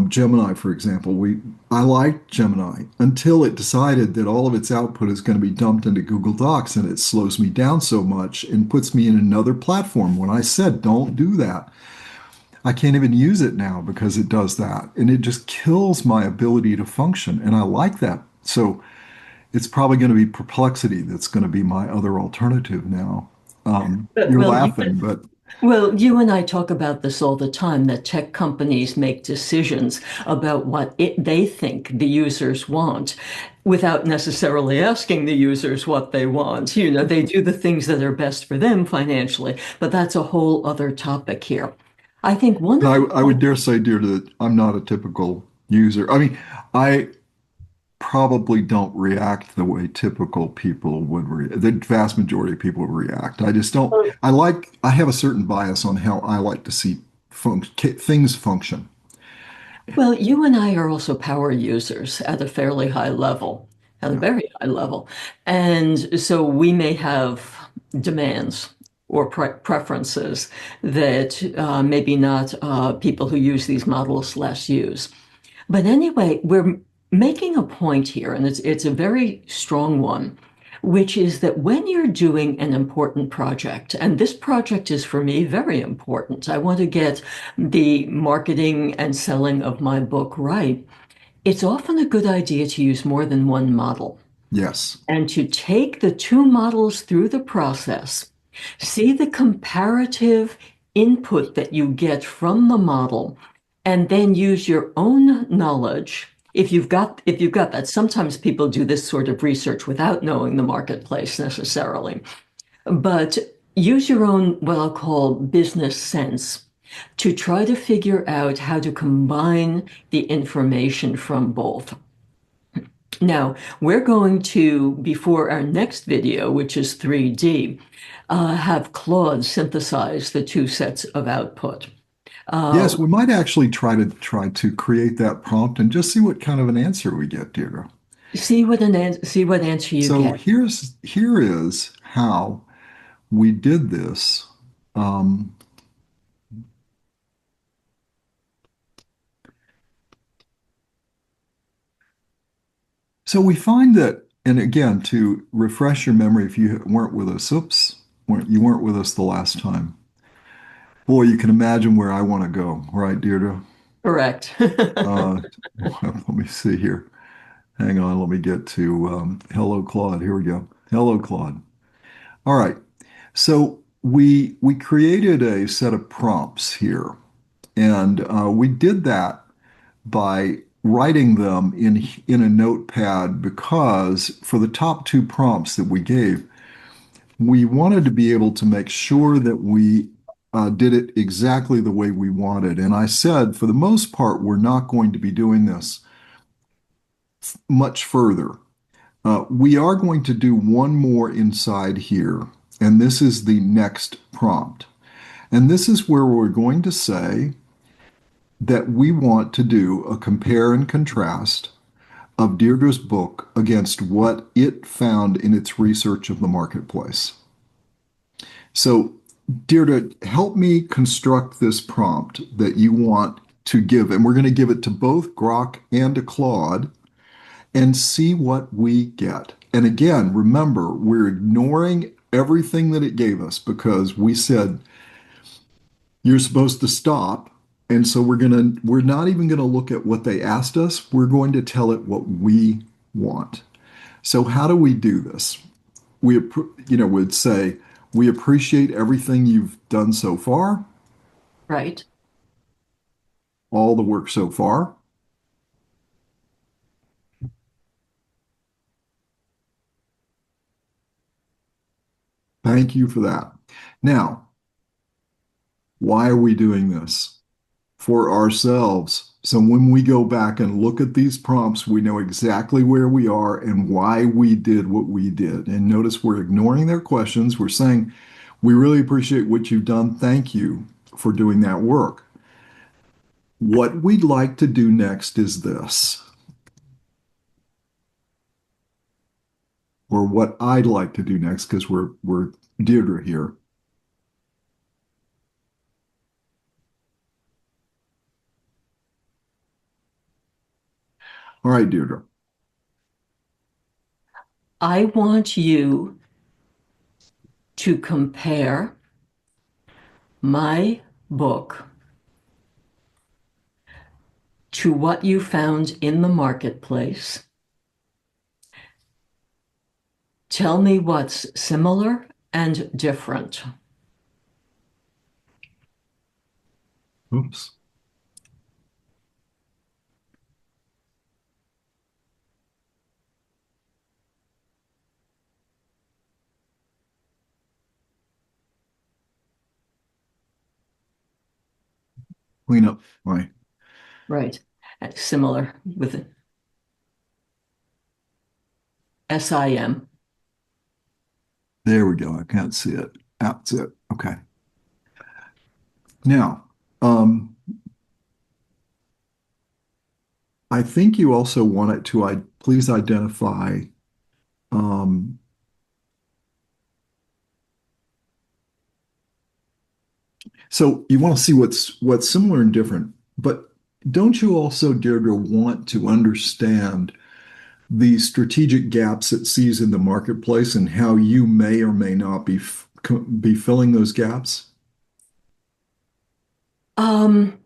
Gemini, for example, I liked Gemini until it decided that all of its output is going to be dumped into Google Docs, and it slows me down so much and puts me in another platform. When I said don't do that, I can't even use it now because it does that, and it just kills my ability to function. And I like that. So it's probably going to be Perplexity that's going to be my other alternative now. But, You're well, you, laughing, but well, you and I talk about this all the time, that tech companies make decisions about what they think the users want without necessarily asking the users what they want. They do the things that are best for them financially, but that's a whole other topic here. I think one of the I would dare say, dear, that I'm not a typical user. I mean, I probably don't react the way typical people would the vast majority of people react. I just don't. I have a certain bias on how I like to see things function. Well, you and I are also power users at a fairly high level, at a Yeah. very high level. And so we may have demands or preferences that maybe not people who use these models less use. But anyway, we're making a point here, and it's a very strong one, which is that when you're doing an important project, and this project is for me very important, I want to get the marketing and selling of my book right. It's often a good idea to use more than one model Yes. and to take the two models through the process, see the comparative input that you get from the model, and then use your own knowledge. If you've got that, sometimes people do this sort of research without knowing the marketplace necessarily, but use your own, what I'll call business sense, to try to figure out how to combine the information from both. Now, we're going to, before our next video, which is 3D, have Claude synthesize the two sets of output. Uh, Yes, we might actually try to create that prompt and just see what kind of an answer we get, Deirdre. see what answer you So get. here is how we did this. Um, so we find that and again, to refresh your memory, if you weren't with us, oops, you weren't with us the last time. Boy, you can imagine where I want to go, right, Deirdre? Correct. Uh, let me see here. Hang on, let me get to hello, Claude. Here we go. Hello, Claude. All right. So we created a set of prompts here, and we did that by writing them in a notepad because for the top two prompts that we gave, we wanted to be able to make sure that we did it exactly the way we wanted. And I said, for the most part, we're not going to be doing this much further. We are going to do one more inside here, and this is the next prompt. And this is where we're going to say that we want to do a compare and contrast of Deirdre's book against what it found in its research of the marketplace. So, Deirdre, help me construct this prompt that you want to give, and we're going to give it to both Grok and to Claude and see what we get. And again, remember, we're ignoring everything that it gave us because we said you're supposed to stop. And so we're not even going to look at what they asked us. We're going to tell it what we want. So how do we do this? Would say, we appreciate everything you've done so far, Right. all the work so far. Thank you for that. Now, why are we doing this? For ourselves. So when we go back and look at these prompts, we know exactly where we are and why we did what we did. And notice we're ignoring their questions. We're saying, we really appreciate what you've done. Thank you for doing that work. What we'd like to do next is this, or what I'd like to do next, because we're Deirdre here. All right, Deirdre. I want you to compare my book to what you found in the marketplace. Tell me what's similar and different. Oops. Clean up my. Right. Similar with SIM. There we go. I can't see it. That's it. Okay. Now, I think you also want it to please identify um, so you want to see what's similar and different, but don't you also, Deirdre, want to understand the strategic gaps it sees in the marketplace and how you may or may not be filling those gaps? Um,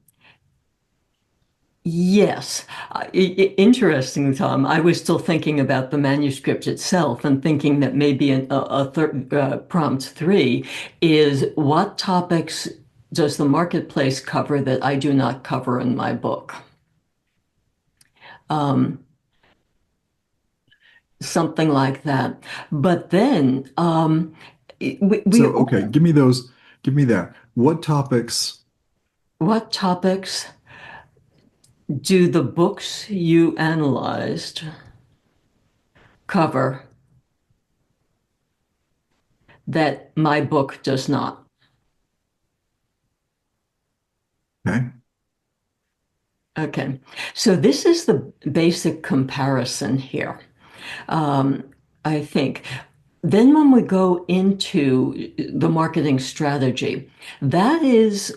yes. Interesting, Tom. I was still thinking about the manuscript itself and thinking that maybe a third prompt three is what topics does the marketplace cover that I do not cover in my book? Um, Something like that. But then we So, okay, give me those, give me that. What topics? what topics do the books you analyzed cover that my book does not? Okay. Okay, so this is the basic comparison here, um, I think. Then when we go into the marketing strategy, that is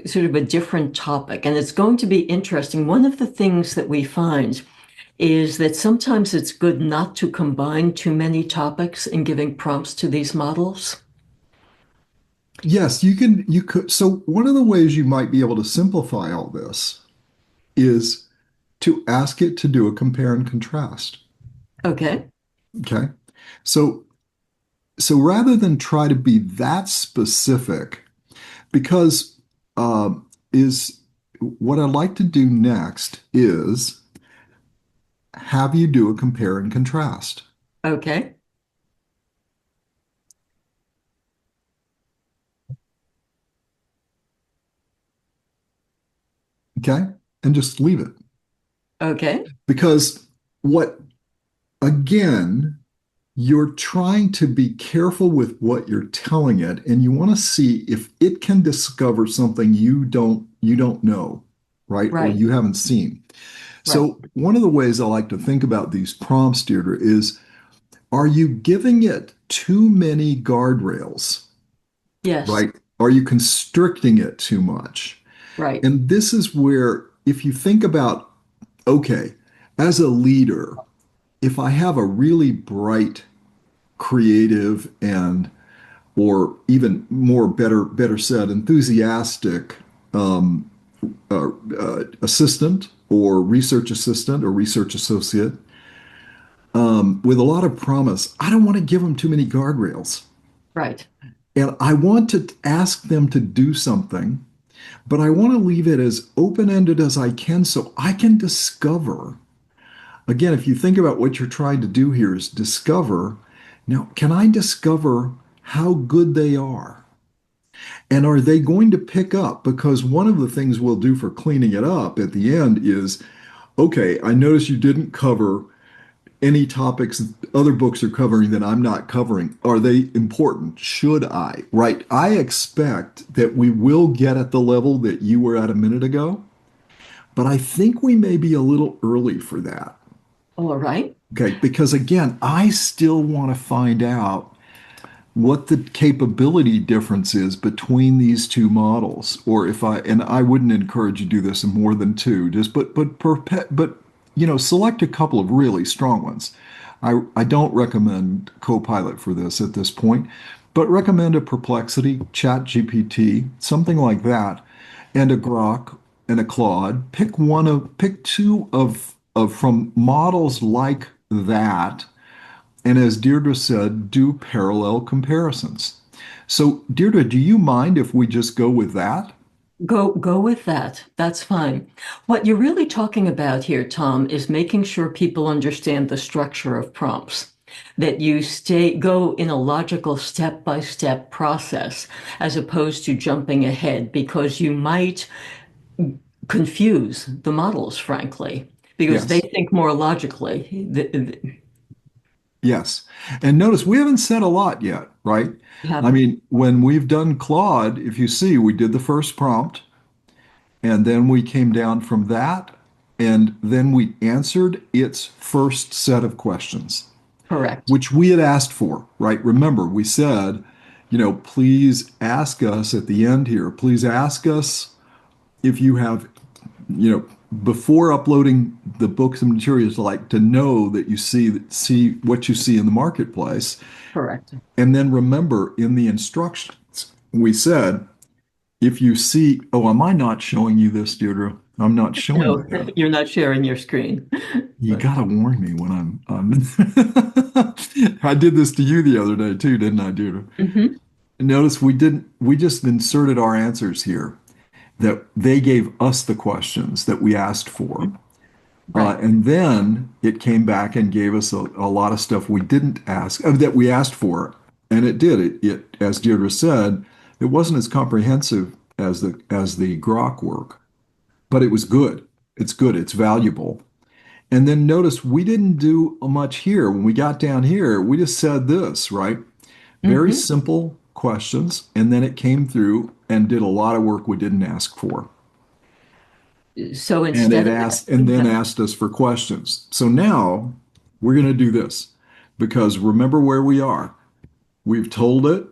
sort of a different topic, and it's going to be interesting. One of the things that we find is that sometimes it's good not to combine too many topics in giving prompts to these models. Yes, you could. So one of the ways you might be able to simplify all this is to ask it to do a compare and contrast. Okay. Okay. So so rather than try to be that specific, because is what I'd like to do next is have you do a compare and contrast. Okay. Okay. And just leave it. Okay. Because what, again, you're trying to be careful with what you're telling it, and you want to see if it can discover something you don't know, right? Or Right. you haven't seen. Right. So one of the ways I like to think about these prompts, Deirdre, is are you giving it too many guardrails, Yes. right? Are you constricting it too much? Right. And this is where, if you think about, okay, as a leader, if I have a really bright, creative, and or even more better said, enthusiastic assistant or research assistant or research associate with a lot of promise, I don't want to give them too many guardrails. Right. And I want to ask them to do something, but I want to leave it as open ended as I can so I can discover. Again, if you think about what you're trying to do here is discover. Now, can I discover how good they are? And are they going to pick up? Because one of the things we'll do for cleaning it up at the end is, okay, I notice you didn't cover any topics other books are covering that I'm not covering. Are they important? Should I? Right. I expect that we will get at the level that you were at a minute ago, but I think we may be a little early for that. All right. Okay. Because again, I still want to find out what the capability difference is between these two models, or if I and I wouldn't encourage you to do this in more than two, just but select a couple of really strong ones. I don't recommend Copilot for this at this point, but recommend a Perplexity, Chat GPT, something like that, and a Grok and a Claude. Pick two of from models like that, and as Deirdre said, do parallel comparisons. So, Deirdre, do you mind if we just go with that? Go with that. That's fine. What you're really talking about here, Tom, is making sure people understand the structure of prompts. That you go in a logical step-by-step process as opposed to jumping ahead because you might confuse the models, frankly, because they Yes. think more logically. Yes. And notice we haven't said a lot yet, right? You I haven't. mean, when we've done Claude, if you see, we did the first prompt and then we came down from that and then we answered its first set of questions, Correct. which we had asked for, right? Remember, we said, please ask us at the end here, please ask us if you have, you know, before uploading the books and materials, like to know that you see what you see in the marketplace. Correct. And then remember in the instructions, we said, if you see, oh, am I not showing you this, Deirdre? I'm not showing No, you that. you're not sharing your screen. You But gotta warn me when I'm I did this to you the other day too, didn't I, Deirdre? Mhm. Notice we just inserted our answers here that they gave us the questions that we asked for. Right. And then it came back and gave us a lot of stuff we didn't ask, that we asked for. And it did. As Deirdre said, it wasn't as comprehensive as the Grok work, but it was good. It's good. It's valuable. And then notice we didn't do much here. When we got down here, we just said this, right? Very Hmm. simple questions. And then it came through and did a lot of work we didn't ask for. So And instead it of asked and asking then them, asked us for questions. So now we're going to do this because remember where we are. We've told it.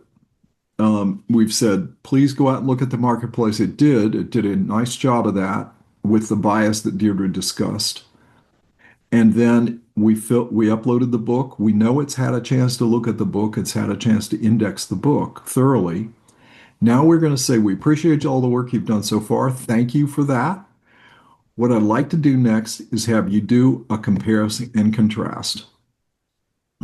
We've said, please go out and look at the marketplace. It did. It did a nice job of that with the bias that Deirdre discussed. And then we uploaded the book. We know it's had a chance to look at the book. It's had a chance to index the book thoroughly. Now we're going to say we appreciate all the work you've done so far. Thank you for that. What I'd like to do next is have you do a comparison and contrast.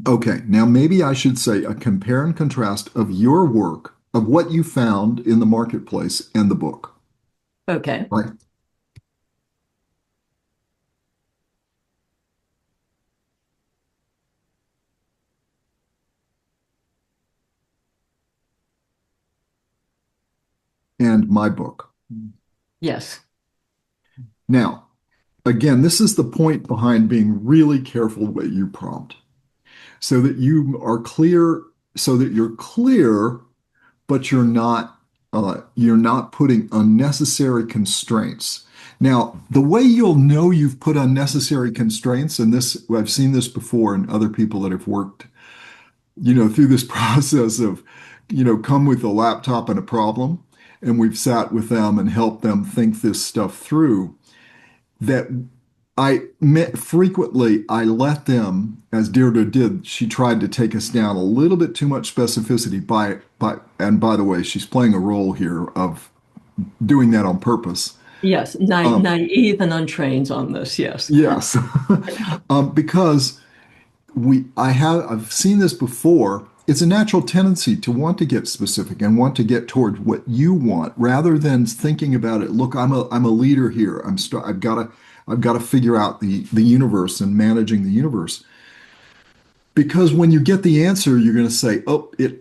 Okay, now maybe I should say a compare and contrast of your work, of what you found in the marketplace and the book, Okay. right? And my book. Yes. Now, again, this is the point behind being really careful what you prompt so that you are clear, so that you're clear, but you're not putting unnecessary constraints. Now, the way you'll know you've put unnecessary constraints, and this I've seen this before in other people that have worked, through this process of, come with a laptop and a problem, and we've sat with them and helped them think this stuff through, that frequently I let them, as Deirdre did, she tried to take us down a little bit too much specificity and by the way, she's playing a role here of doing that on purpose. Yes. Um, Naive and untrained on this. Yes. yes, because I've seen this before. It's a natural tendency to want to get specific and want to get toward what you want rather than thinking about it. Look, I'm a leader here. I've got to figure out the universe and managing the universe. Because when you get the answer, you're going to say, "Oh, it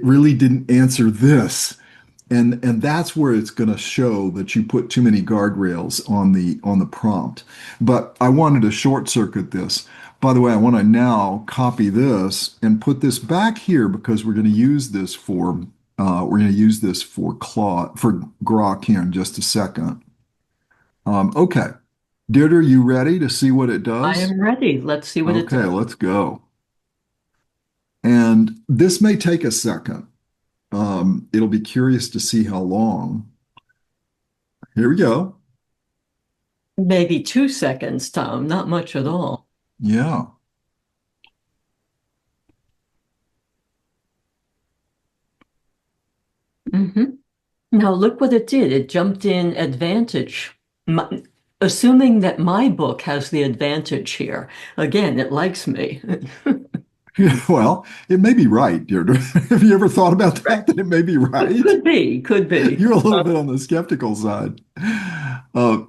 really didn't answer this." And that's where it's going to show that you put too many guardrails on the prompt. But I wanted to short circuit this. By the way, I want to now copy this and put this back here because we're going to use this for Claude for Grok here in just a second. Okay, Deirdre, you ready to see what it I does? am ready. Let's see what it Okay, does. let's go. And this may take a second. It'll be curious to see how long. Here we go. Maybe 2 seconds, Tom. Not much at all. Yeah. Hmm. Now look what it did. It jumped in advantage, my, assuming that my book has the advantage here. Again, it likes me. Well, it may be right, Deirdre. Have you ever thought about Right. that? That it may be right? Could be, could be. You're a little bit on the skeptical side.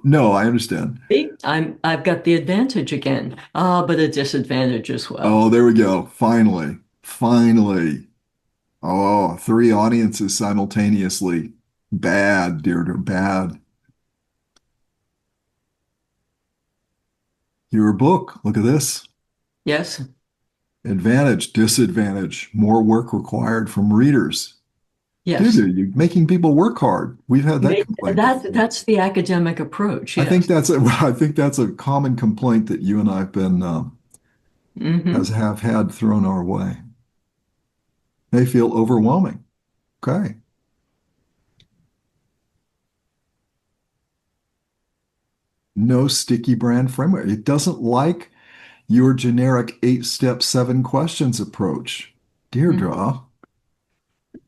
No, I understand. See, I've got the advantage again. But a disadvantage as well. Oh, there we go. Finally. Finally. Oh, three audiences simultaneously. Bad, Deirdre, bad. Your book. Look at this. Yes, Advantage, disadvantage, more work required from readers. yes. Deirdre, you're making people work hard. We've had that complaint before. That's the academic approach. I think Yes. that's a, I think that's a common complaint that you and I have been has Hmm. have had thrown our way. They feel overwhelming. Okay. No sticky brand framework. It doesn't like your generic 8 step, 7 questions approach. Deirdre.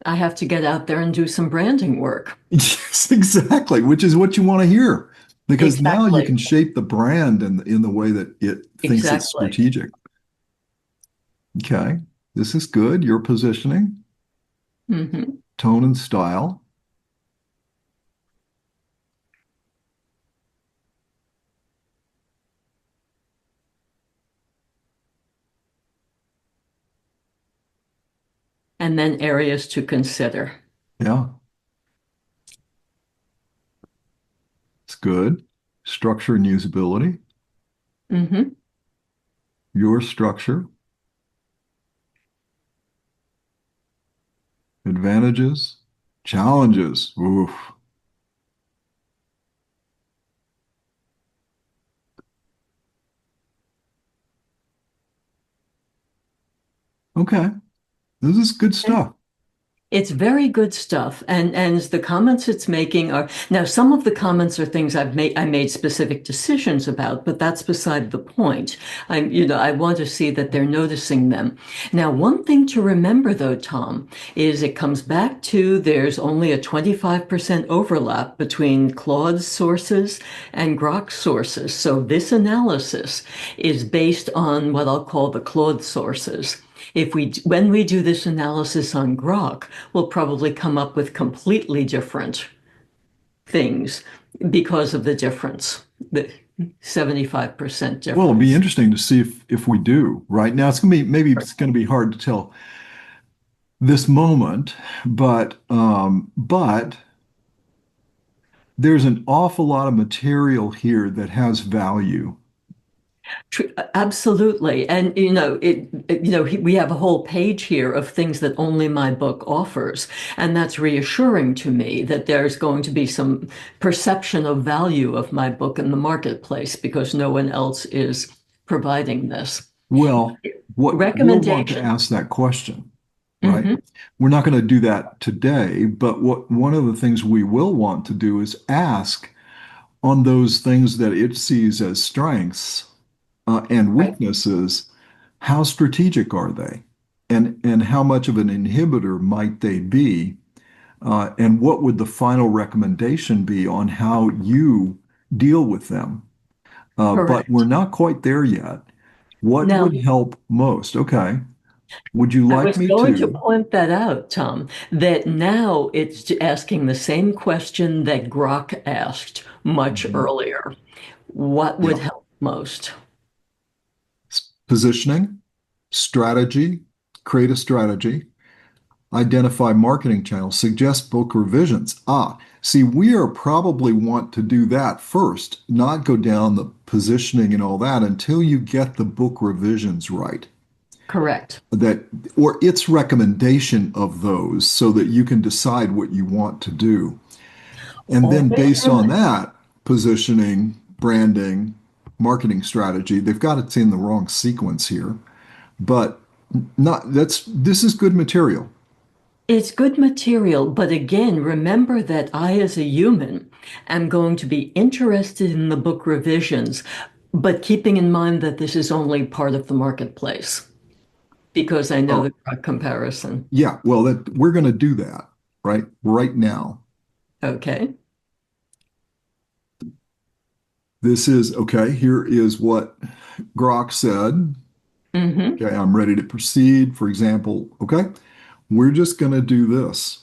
I have to get out there and do some branding work. Yes, exactly, which is what you want to hear. Because now you Exactly. can shape the brand in the way that it thinks it's Exactly. strategic. Okay. This is good. Your positioning, Hmm. tone and style. And then areas to consider. Yeah, it's good. Structure and usability. Hmm. Your structure, advantages, challenges. Oof. Okay. This is good stuff. It's very good stuff. And the comments it's making are now some of the comments are things I made specific decisions about, but that's beside the point. I want to see that they're noticing them. Now, one thing to remember though, Tom, is it comes back to there's only a 25% overlap between Claude's sources and Grok's sources. So this analysis is based on what I'll call the Claude sources. When we do this analysis on Grok, we'll probably come up with completely different things because of the difference, the 75% Well, it'll be difference. interesting to see if we do. Right now, it's gonna be maybe it's gonna be hard to tell this moment, but there's an awful lot of material here that has value. Absolutely. And, we have a whole page here of things that only my book offers. And that's reassuring to me that there's going to be some perception of value of my book in the marketplace because no one else is providing this. Well, what we'll want to Recommendation. ask that question, right? Hmm. We're not going to do that today, but what one of the things we will want to do is ask on those things that it sees as strengths and Right. weaknesses, how strategic are they? And how much of an inhibitor might they be? And what would the final recommendation be on how you deal with them? But we're Correct. not quite there yet. What Now, would help most? Okay. Would you I like was me going to to? point that out, Tom, that now it's asking the same question that Grok asked much Mhm. earlier. What would Yeah. help most? Positioning, strategy, create a strategy, identify marketing channels, suggest book revisions. See, we are probably want to do that first, not go down the positioning and all that until you get the book revisions right. Correct. That or its recommendation of those so that you can decide what you want to do. And then Always based on remember. that, positioning, branding, marketing strategy, they've got it in the wrong sequence here. But not that's this is good material. It's good material, but again, remember that I, as a human, am going to be interested in the book revisions, but keeping in mind that this is only part of the marketplace because I know Oh, the comparison. yeah, well that we're going to do that right now. Okay. This is okay, here is what Grok said. Hmm. Okay, I'm ready to proceed. For example, okay, we're just going to do this.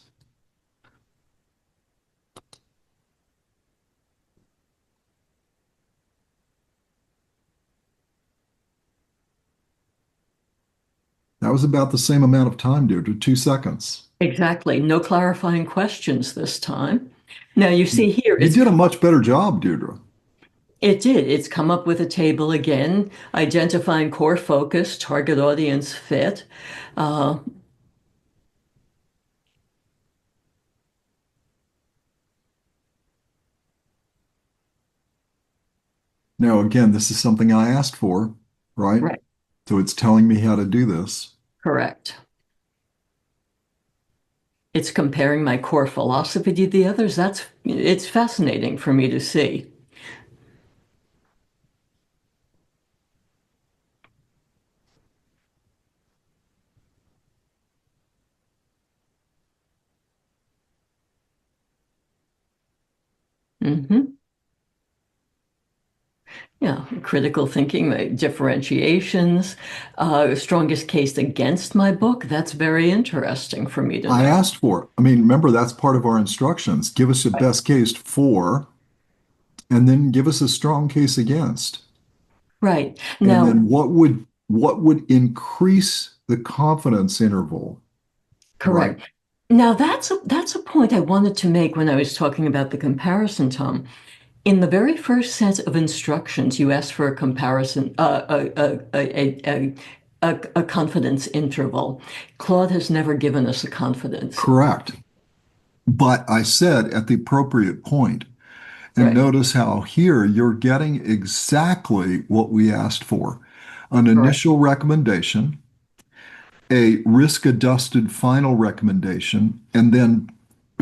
That was about the same amount of time, Deirdre, 2 seconds. Exactly. No clarifying questions this time. Now you see here, You did a much better job, Deirdre. it did. It's come up with a table again, identifying core focus, target audience fit. Uh, Now, again, this is something I asked for, right? right. So it's telling me how to do this. Correct. It's comparing my core philosophy to the others. It's fascinating for me to see. Hmm. Yeah, critical thinking, differentiations, strongest case against my book. That's very interesting for me to I know. asked for it. I mean, remember, that's part of our instructions. Give us a Right. best case for, and then give us a strong case against. Right. And Now, then what would increase the confidence interval, right? correct. Now that's a point I wanted to make when I was talking about the comparison, Tom. In the very first set of instructions, you asked for a comparison, a confidence interval. Claude has never given us a confidence. Correct. But I said at the appropriate point, and Right. notice how here you're getting exactly what we asked for. An Correct. initial recommendation, a risk adjusted final recommendation and then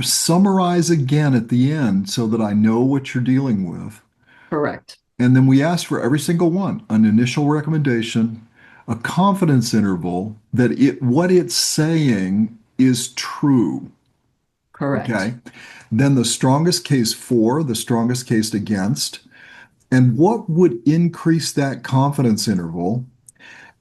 summarize again at the end so that I know what you're dealing with. Correct. And then we ask for every single one an initial recommendation, a confidence interval that what it's saying is true. Correct. Okay. Then the strongest case for, the strongest case against, and what would increase that confidence interval.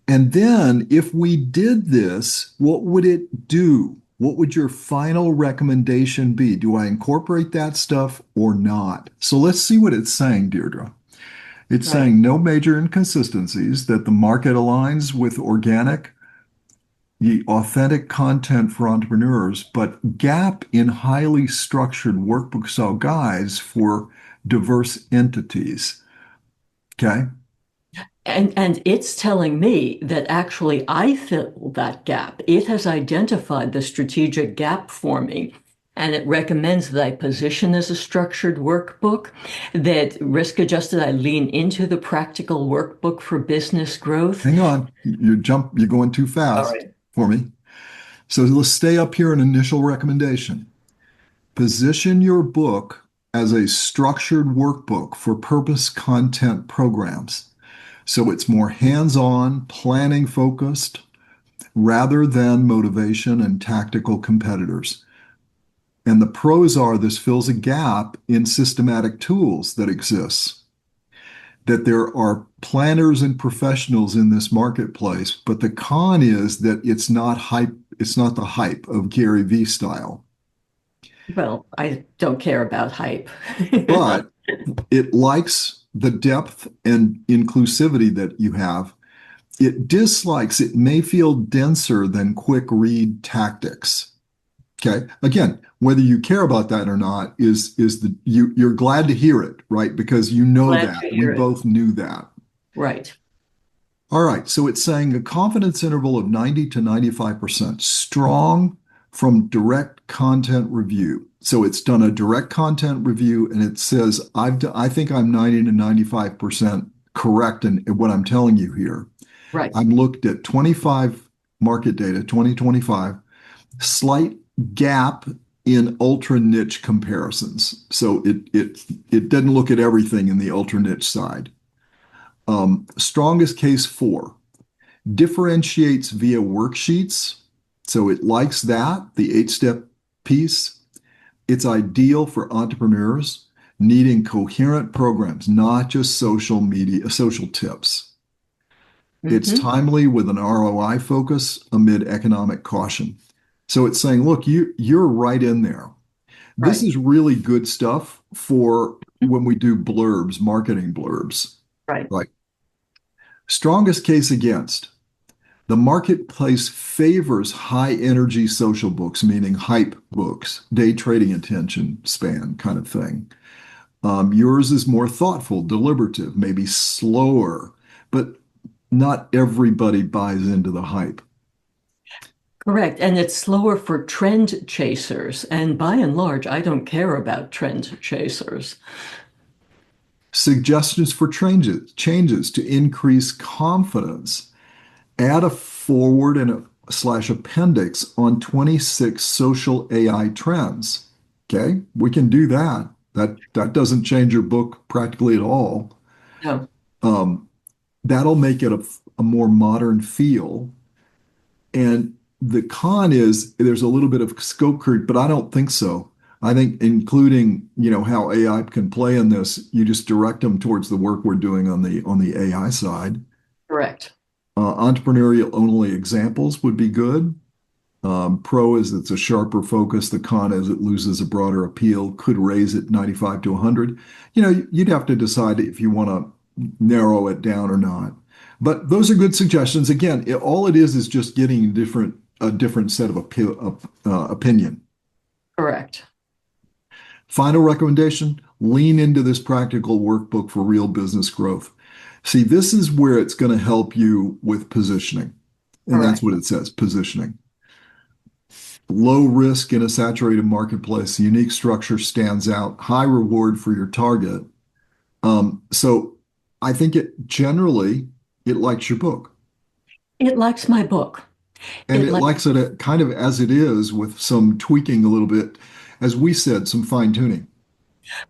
And then if we did this, what would it do? What would your final recommendation be? Do I incorporate that stuff or not? So let's see what it's saying, Deirdre. It's Right. saying no major inconsistencies, that the market aligns with organic, the authentic content for entrepreneurs, but gap in highly structured workbook style guides for diverse entities. Okay. And it's telling me that actually I fill that gap. It has identified the strategic gap for me. And it recommends that I position as a structured workbook, that risk adjusted, I lean into the practical workbook for business growth. Hang on. You're going too All fast right. for me. So let's stay up here in initial recommendation. Position your book as a structured workbook for purpose content programs. So it's more hands-on, planning focused rather than motivation and tactical competitors. And the pros are this fills a gap in systematic tools that exists, that there are planners and professionals in this marketplace, but the con is that it's not hype, it's not the hype of Gary Vee style. Well, I don't care about hype. But it likes the depth and inclusivity that you have. It dislikes, it may feel denser than quick read tactics. Okay. Again, whether you care about that or not is you're glad to hear it, right? Because you know Glad that. to We hear it. both knew that. Right. All right. So it's saying a confidence interval of 90 to 95%, strong from direct content review. So it's done a direct content review and it says, I think I'm 90 to 95% correct in what I'm telling you here. Right. I've looked at 25 market data, 2025, slight gap in ultra niche comparisons. So it doesn't look at everything in the ultra niche side. Strongest case for differentiates via worksheets. So it likes that, the 8-step piece. It's ideal for entrepreneurs needing coherent programs, not just social media, social tips. It's Hmm. timely with an ROI focus amid economic caution. So it's saying, look, you're right in there. This Right. is really good stuff for when we do blurbs, marketing blurbs. Right. Like strongest case against. The marketplace favors high energy social books, meaning hype books, day trading attention span kind of thing. Yours is more thoughtful, deliberative, maybe slower, but not everybody buys into the hype. Correct. And it's slower for trend chasers. And by and large, I don't care about trend chasers. Suggestions for changes to increase confidence. Add a forward and a slash appendix on 26 social AI trends. Okay, we can do that. That doesn't change your book practically at all. No. Um, that'll make it a more modern feel. And the con is there's a little bit of scope creep, but I don't think so. I think including, how AI can play in this, you just direct them towards the work we're doing on the AI side. Correct. Entrepreneurial only examples would be good. Pro is it's a sharper focus. The con is it loses a broader appeal, could raise it 95 to 100. You'd have to decide if you want to narrow it down or not. But those are good suggestions. Again, all it is just getting a different set of opinion. Correct. Final recommendation, lean into this practical workbook for real business growth. See, this is where it's going to help you with positioning. And that's Correct. what it says, positioning. Low risk in a saturated marketplace, unique structure stands out, high reward for your target. So I think it generally it likes your book. It likes my book. And It it like likes it kind of as it is with some tweaking a little bit, as we said, some fine tuning.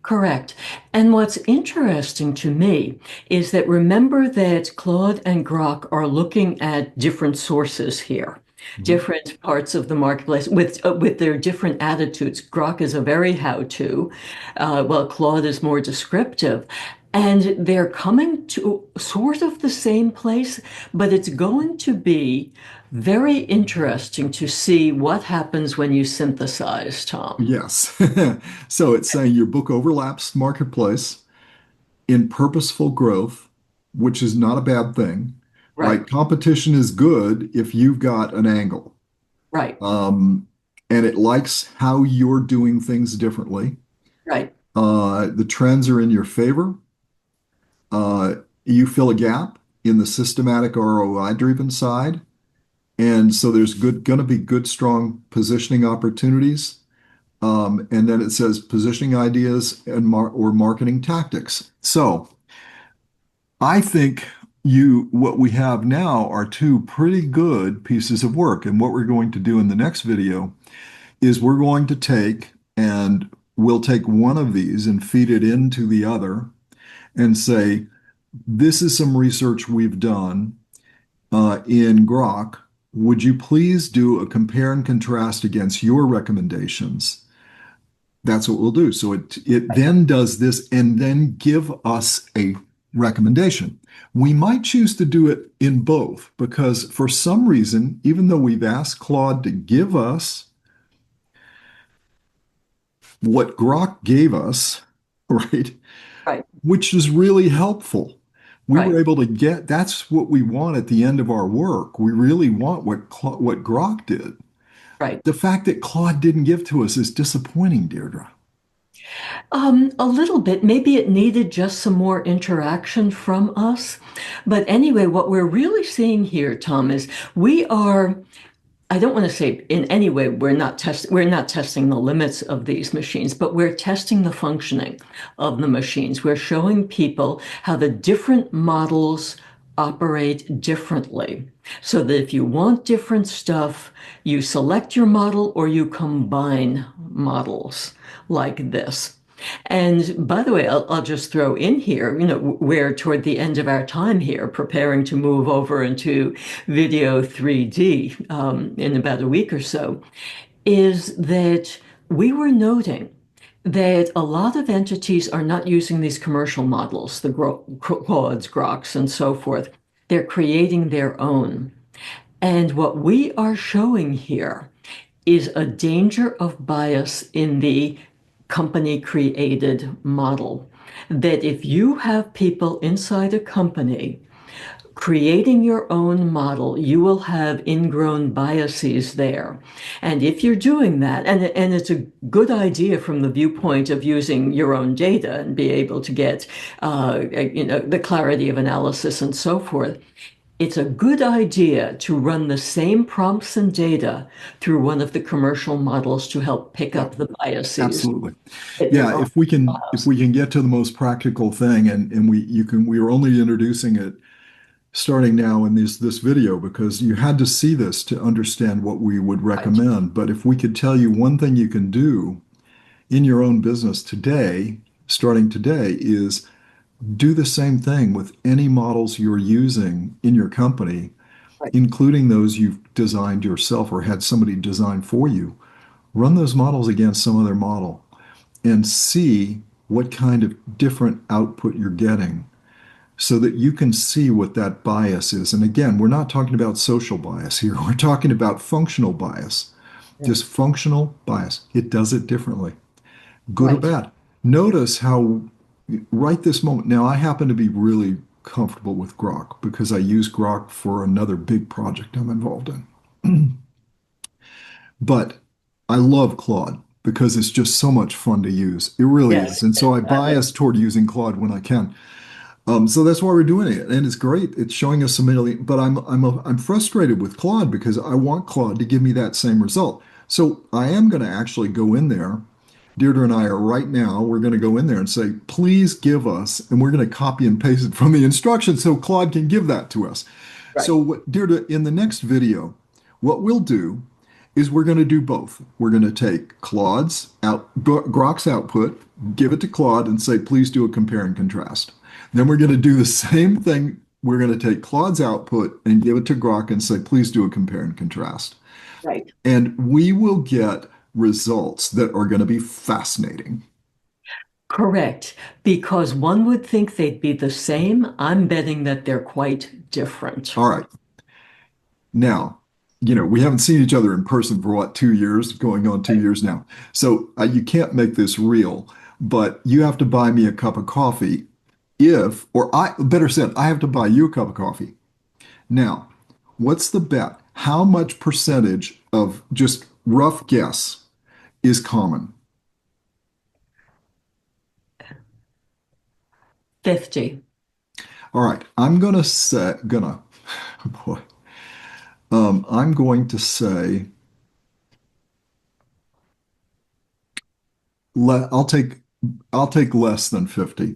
Correct. And what's interesting to me is that remember that Claude and Grok are looking at different sources here, Mhm. different parts of the marketplace with their different attitudes. Grok is a very how-to, while Claude is more descriptive. And they're coming to sort of the same place, but it's going to be very interesting to see what happens when you synthesize, Tom. Yes. So it's saying your book overlaps marketplace in purposeful growth, which is not a bad thing, Right, right? Competition is good if you've got an angle. right, Um, and it likes how you're doing things differently. right. The trends are in your favor. Uh, you fill a gap in the systematic ROI driven side. And so there's going to be good, strong positioning opportunities. And then it says positioning ideas and or marketing tactics. So I think what we have now are two pretty good pieces of work. And what we're going to do in the next video is we're going to take and we'll take one of these and feed it into the other and say, this is some research we've done in Grok. Would you please do a compare and contrast against your recommendations? That's what we'll do. So it then does this and then give us a recommendation. We might choose to do it in both because for some reason, even though we've asked Claude to give us what Grok gave us, right, Right, which is really helpful. We right, were able to get that's what we want at the end of our work. We really want what Grok did. right. The fact that Claude didn't give to us is disappointing, Deirdre. A little bit. Maybe it needed just some more interaction from us. But anyway, what we're really seeing here, Tom, is we are, I don't want to say in any way we're not testing the limits of these machines, but we're testing the functioning of the machines. We're showing people how the different models operate differently. So that if you want different stuff, you select your model or you combine models like this. And by the way, I'll just throw in here, we're toward the end of our time here, preparing to move over into video 3D in about a week or so, is that we were noting that a lot of entities are not using these commercial models, the Claudes, Groks, and so forth. They're creating their own. And what we are showing here is a danger of bias in the company created model. That if you have people inside a company creating your own model, you will have ingrown biases there. And if you're doing that, and it's a good idea from the viewpoint of using your own data and be able to get, the clarity of analysis and so forth, it's a good idea to run the same prompts and data through one of the commercial models to help pick Yeah, up the biases absolutely. that Yeah, there are. if we can get to the most practical thing and we are only introducing it starting now in this video because you had to see this to understand what we would Right, recommend. But if we could tell you one thing you can do in your own business today, starting today, is do the same thing with any models you're using in your company, right, including those you've designed yourself or had somebody design for you. Run those models against some other model and see what kind of different output you're getting so that you can see what that bias is. And again, we're not talking about social bias here. We're talking about functional bias, just functional bias. It does it differently, good or right. bad. Notice how right this moment, now I happen to be really comfortable with Grok because I use Grok for another big project I'm involved in. But I love Claude because it's just so much fun to use. It really Yes, is. And so I uh, bias toward using Claude when I can. So that's why we're doing it, and it's great. It's showing us some million, but I'm frustrated with Claude because I want Claude to give me that same result. So I am going to actually go in there. Deirdre and I are right now. We're going to go in there and say, please give us, and we're going to copy and paste it from the instructions so Claude can give that to us. right. So Deirdre, in the next video, What we'll do is we're going to do both. We're going to take Grok's output, give it to Claude, and say, please do a compare and contrast. Then we're going to do the same thing. We're going to take Claude's output and give it to Grok and say, please do a compare and contrast. Right. And we will get results that are going to be fascinating. Correct. Because one would think they'd be the same. I'm betting that they're quite different. All right. Now, we haven't seen each other in person for what, 2 years, going on 2 years now. So you can't make this real, but you have to buy me a cup of coffee or better said, I have to buy you a cup of coffee. Now, what's the bet? How much percentage of just rough guess is common? 50. All right, boy, I'm going to say, le, I'll take less than 50.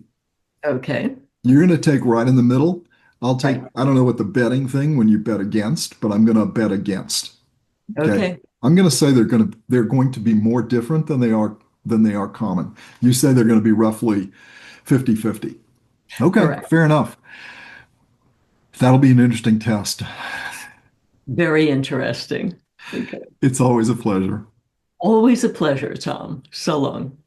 Okay. You're going to take right in the middle. Right. I don't know what the betting thing when you bet against, but I'm going to bet against. Okay. Okay. I'm going to say they're going to be more different than they are common. You say they're going to be roughly 50-50. Okay, Correct. fair enough. That'll be an interesting test. Very interesting. Okay. It's always a pleasure. Always a pleasure, Tom. So long.